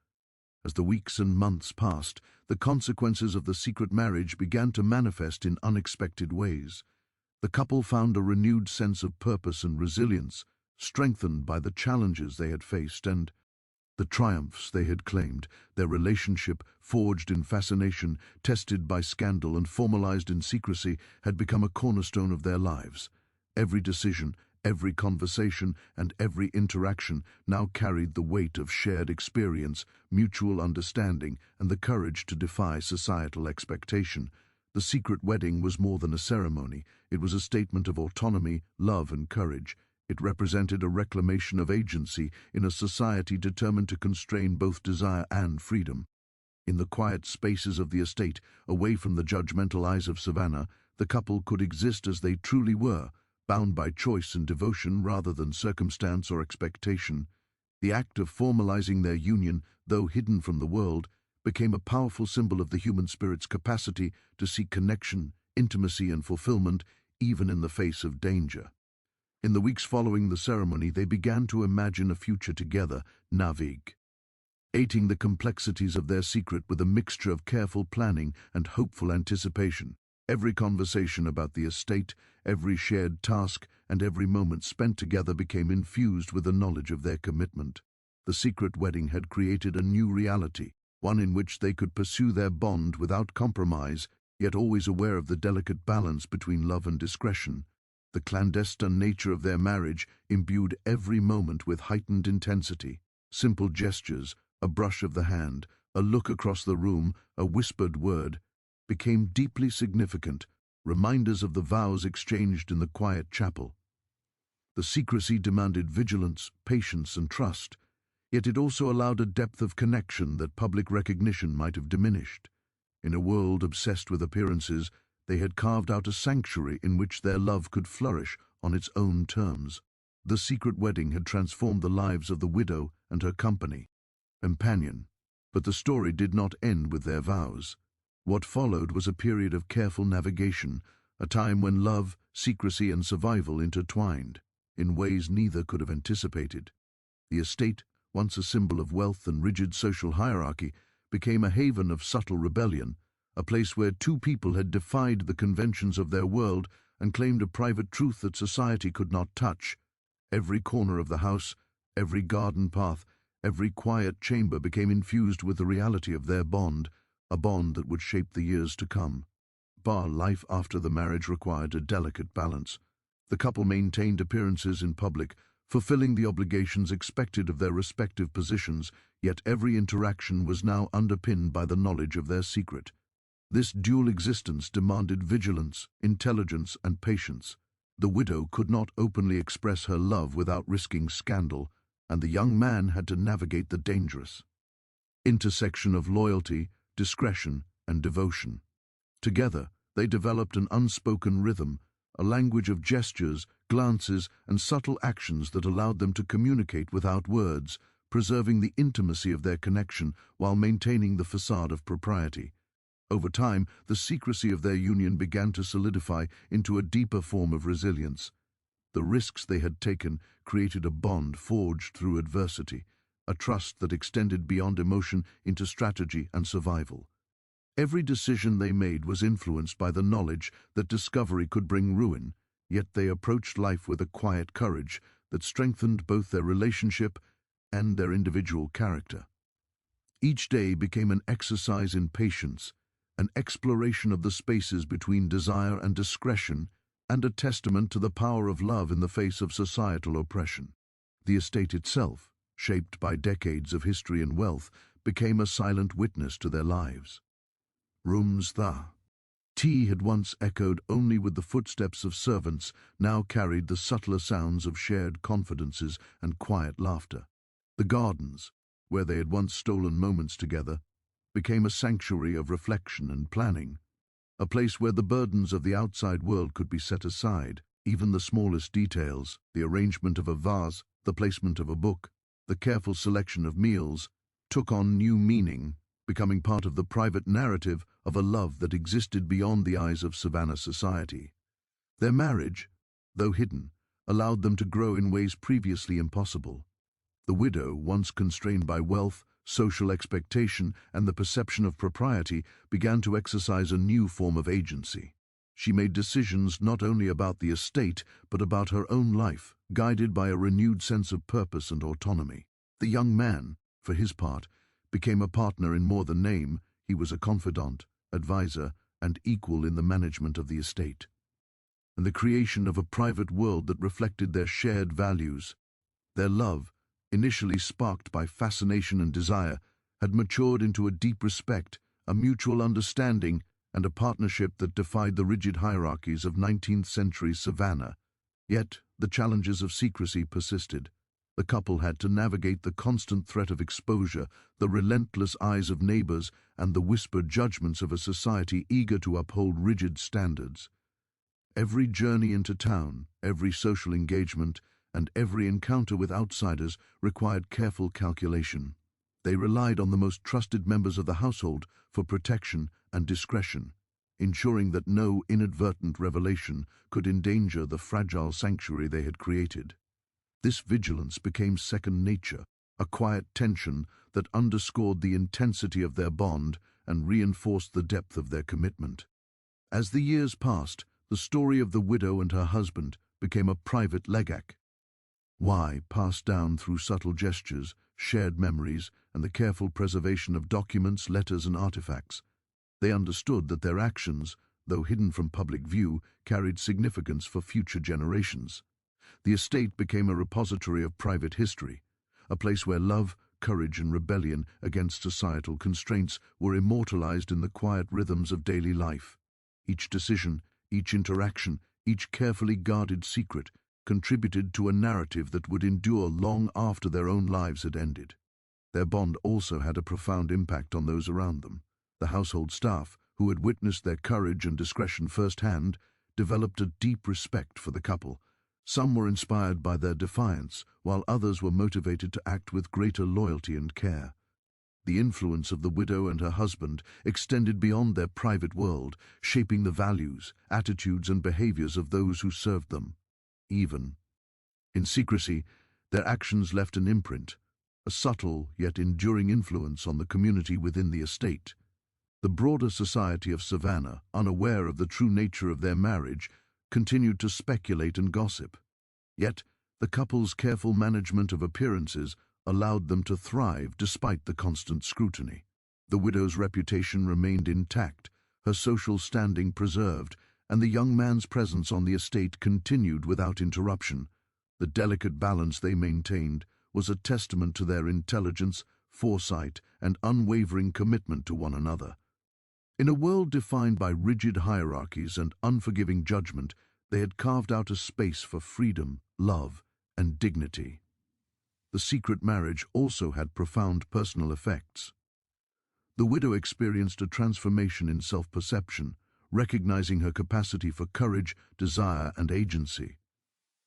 As the weeks and months passed, the consequences of the secret marriage began to manifest in unexpected ways. The couple found a renewed sense of purpose and resilience, strengthened by the challenges they had faced and the triumphs they had claimed. Their relationship, forged in fascination, tested by scandal, and formalized in secrecy, had become a cornerstone of their lives. Every decision, every conversation, and every interaction now carried the weight of shared experience, mutual understanding, and the courage to defy societal expectation. The secret wedding was more than a ceremony. It was a statement of autonomy, love, and courage. It represented a reclamation of agency in a society determined to constrain both desire and freedom. In the quiet spaces of the estate, away from the judgmental eyes of Savannah, the couple could exist as they truly were, bound by choice and devotion rather than circumstance or expectation. The act of formalizing their union, though hidden from the world, became a powerful symbol of the human spirit's capacity to seek connection, intimacy, and fulfillment, even in the face of danger. In the weeks following the ceremony, they began to imagine a future together, navigating the complexities of their secret with a mixture of careful planning and hopeful anticipation. Every conversation about the estate, every shared task, and every moment spent together became infused with the knowledge of their commitment. The secret wedding had created a new reality, one in which they could pursue their bond without compromise, yet always aware of the delicate balance between love and discretion. The clandestine nature of their marriage imbued every moment with heightened intensity. Simple gestures, a brush of the hand, a look across the room, a whispered word, became deeply significant, reminders of the vows exchanged in the quiet chapel. The secrecy demanded vigilance, patience, and trust, yet it also allowed a depth of connection that public recognition might have diminished. In a world obsessed with appearances, they had carved out a sanctuary in which their love could flourish on its own terms. The secret wedding had transformed the lives of the widow and her companion. But the story did not end with their vows. What followed was a period of careful navigation, a time when love, secrecy, and survival intertwined in ways neither could have anticipated. The estate, once a symbol of wealth and rigid social hierarchy, became a haven of subtle rebellion, a place where two people had defied the conventions of their world and claimed a private truth that society could not touch. Every corner of the house, every garden path, every quiet chamber became infused with the reality of their bond, a bond that would shape the years to come. Life after the marriage required a delicate balance. The couple maintained appearances in public, fulfilling the obligations expected of their respective positions, yet every interaction was now underpinned by the knowledge of their secret. This dual existence demanded vigilance, intelligence, and patience. The widow could not openly express her love without risking scandal, and the young man had to navigate the dangerous intersection of loyalty, discretion, and devotion. Together, they developed an unspoken rhythm, a language of gestures, glances, and subtle actions that allowed them to communicate without words, preserving the intimacy of their connection while maintaining the facade of propriety. Over time, the secrecy of their union began to solidify into a deeper form of resilience. The risks they had taken created a bond forged through adversity, a trust that extended beyond emotion into strategy and survival. Every decision they made was influenced by the knowledge that discovery could bring ruin, yet they approached life with a quiet courage that strengthened both their relationship and their individual character. Each day became an exercise in patience, an exploration of the spaces between desire and discretion, and a testament to the power of love in the face of societal oppression. The estate itself, shaped by decades of history and wealth, became a silent witness to their lives. Rooms tea had once echoed only with the footsteps of servants, now carried the subtler sounds of shared confidences and quiet laughter. The gardens, where they had once stolen moments together, became a sanctuary of reflection and planning, a place where the burdens of the outside world could be set aside. Even the smallest details, the arrangement of a vase, the placement of a book, the careful selection of meals, took on new meaning, becoming part of the private narrative of a love that existed beyond the eyes of Savannah society. Their marriage, though hidden, allowed them to grow in ways previously impossible. The widow, once constrained by wealth, social expectation, and the perception of propriety, began to exercise a new form of agency. She made decisions not only about the estate, but about her own life, guided by a renewed sense of purpose and autonomy. The young man, for his part, became a partner in more than name. He was a confidant, advisor, and equal in the management of the estate, and the creation of a private world that reflected their shared values. Their love, initially sparked by fascination and desire, had matured into a deep respect, a mutual understanding, and a partnership that defied the rigid hierarchies of 19th-century Savannah. Yet, the challenges of secrecy persisted. The couple had to navigate the constant threat of exposure, the relentless eyes of neighbors, and the whispered judgments of a society eager to uphold rigid standards. Every journey into town, every social engagement, and every encounter with outsiders required careful calculation. They relied on the most trusted members of the household for protection and discretion, ensuring that no inadvertent revelation could endanger the fragile sanctuary they had created. This vigilance became second nature, a quiet tension that underscored the intensity of their bond and reinforced the depth of their commitment. As the years passed, the story of the widow and her husband became a private legacy. Passed down through subtle gestures, shared memories, and the careful preservation of documents, letters, and artifacts. They understood that their actions, though hidden from public view, carried significance for future generations. The estate became a repository of private history, a place where love, courage, and rebellion against societal constraints were immortalized in the quiet rhythms of daily life. Each decision, each interaction, each carefully guarded secret contributed to a narrative that would endure long after their own lives had ended. Their bond also had a profound impact on those around them. The household staff, who had witnessed their courage and discretion firsthand, developed a deep respect for the couple. Some were inspired by their defiance, while others were motivated to act with greater loyalty and care. The influence of the widow and her husband extended beyond their private world, shaping the values, attitudes, and behaviors of those who served them. Even in secrecy, their actions left an imprint, a subtle yet enduring influence on the community within the estate. The broader society of Savannah, unaware of the true nature of their marriage, continued to speculate and gossip. Yet, the couple's careful management of appearances allowed them to thrive despite the constant scrutiny. The widow's reputation remained intact, her social standing preserved, and the young man's presence on the estate continued without interruption. The delicate balance they maintained was a testament to their intelligence, foresight, and unwavering commitment to one another. In a world defined by rigid hierarchies and unforgiving judgment, they had carved out a space for freedom, love, and dignity. The secret marriage also had profound personal effects. The widow experienced a transformation in self-perception, recognizing her capacity for courage, desire, and agency.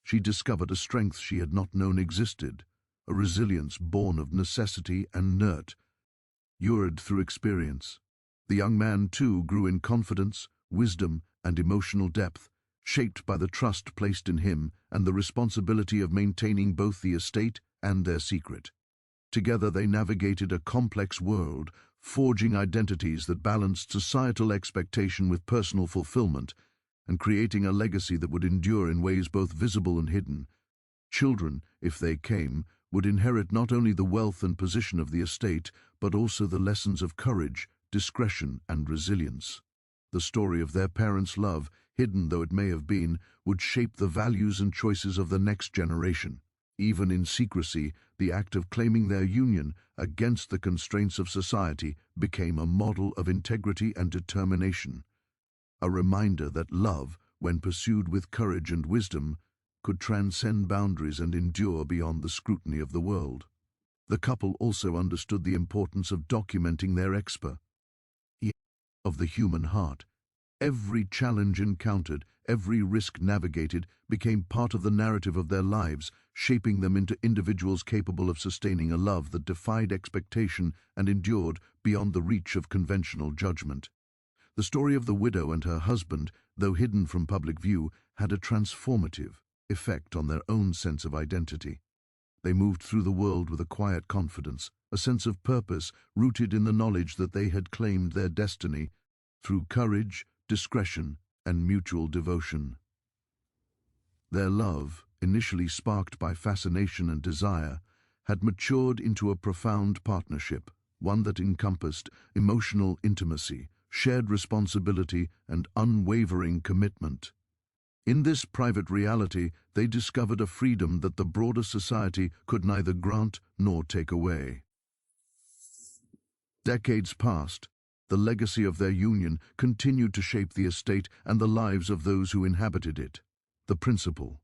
She discovered a strength she had not known existed, a resilience born of necessity and nurtured through experience. The young man, too, grew in confidence, wisdom, and emotional depth, shaped by the trust placed in him and the responsibility of maintaining both the estate and their secret. Together they navigated a complex world, forging identities that balanced societal expectation with personal fulfillment, and creating a legacy that would endure in ways both visible and hidden. Children, if they came, would inherit not only the wealth and position of the estate, but also the lessons of courage, discretion, and resilience. The story of their parents' love, hidden though it may have been, would shape the values and choices of the next generation. Even in secrecy, the act of claiming their union against the constraints of society became a model of integrity and determination, a reminder that love, when pursued with courage and wisdom, could transcend boundaries and endure beyond the scrutiny of the world. The couple also understood the importance of documenting their experience of the human heart. Every challenge encountered, every risk navigated, became part of the narrative of their lives, shaping them into individuals capable of sustaining a love that defied expectation and endured beyond the reach of conventional judgment. The story of the widow and her husband, though hidden from public view, had a transformative effect on their own sense of identity. They moved through the world with a quiet confidence, a sense of purpose rooted in the knowledge that they had claimed their destiny through courage, discretion, and mutual devotion. Their love, initially sparked by fascination and desire, had matured into a profound partnership, one that encompassed emotional intimacy, shared responsibility, and unwavering commitment. In this private reality, they discovered a freedom that the broader society could neither grant nor take away. Decades passed. The legacy of their union continued to shape the estate and the lives of those who inhabited it. The principles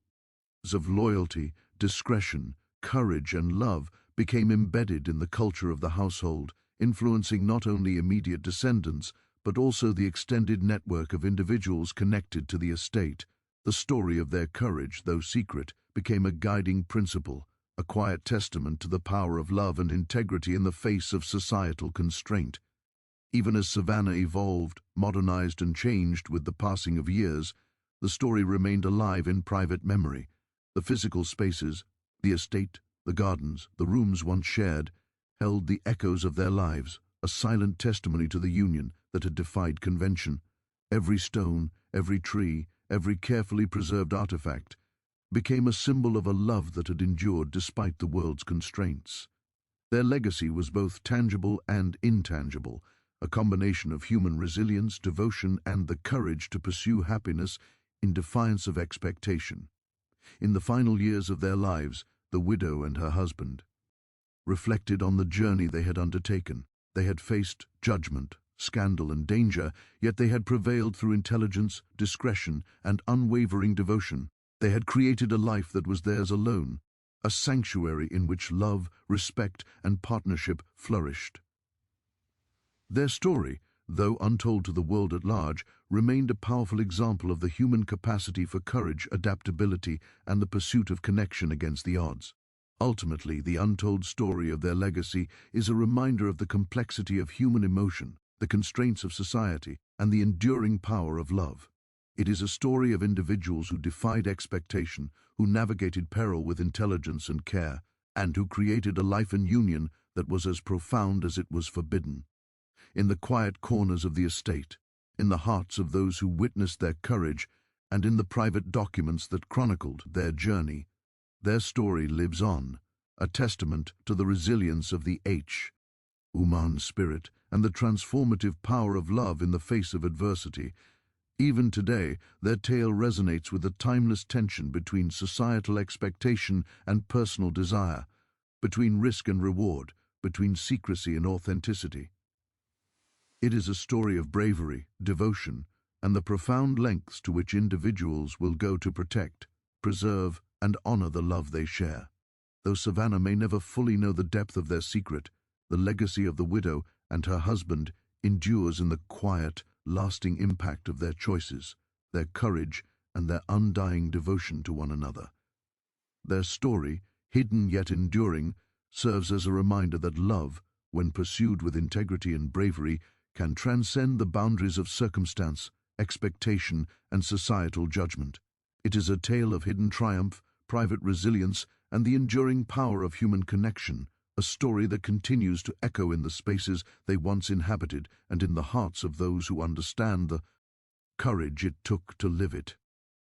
of loyalty, discretion, courage, and love became embedded in the culture of the household, influencing not only immediate descendants, but also the extended network of individuals connected to the estate. The story of their courage, though secret, became a guiding principle, a quiet testament to the power of love and integrity in the face of societal constraint. Even as Savannah evolved, modernized, and changed with the passing of years, the story remained alive in private memory. The physical spaces, the estate, the gardens, the rooms once shared, held the echoes of their lives, a silent testimony to the union that had defied convention. Every stone, every tree, every carefully preserved artifact became a symbol of a love that had endured despite the world's constraints. Their legacy was both tangible and intangible, a combination of human resilience, devotion, and the courage to pursue happiness in defiance of expectation. In the final years of their lives, the widow and her husband reflected on the journey they had undertaken. They had faced judgment, scandal, and danger, yet they had prevailed through intelligence, discretion, and unwavering devotion. They had created a life that was theirs alone, a sanctuary in which love, respect, and partnership flourished. Their story, though untold to the world at large, remained a powerful example of the human capacity for courage, adaptability, and the pursuit of connection against the odds. Ultimately, the untold story of their legacy is a reminder of the complexity of human emotion, the constraints of society, and the enduring power of love. It is a story of individuals who defied expectation, who navigated peril with intelligence and care, and who created a life and union that was as profound as it was forbidden. in the quiet corners of the estate, in the hearts of those who witnessed their courage, and in the private documents that chronicled their journey. Their story lives on, a testament to the resilience of the human spirit and the transformative power of love in the face of adversity. Even today, their tale resonates with the timeless tension between societal expectation and personal desire, between risk and reward, between secrecy and authenticity. It is a story of bravery, devotion, and the profound lengths to which individuals will go to protect, preserve, and honor the love they share. Though Savannah may never fully know the depth of their secret, the legacy of the widow and her husband endures in the quiet, lasting impact of their choices, their courage, and their undying devotion to one another. Their story, hidden yet enduring, serves as a reminder that love, when pursued with integrity and bravery, can transcend the boundaries of circumstance, expectation, and societal judgment. It is a tale of hidden triumph, private resilience, and the enduring power of human connection, a story that continues to echo in the spaces they once inhabited and in the hearts of those who understand the courage it took to live it.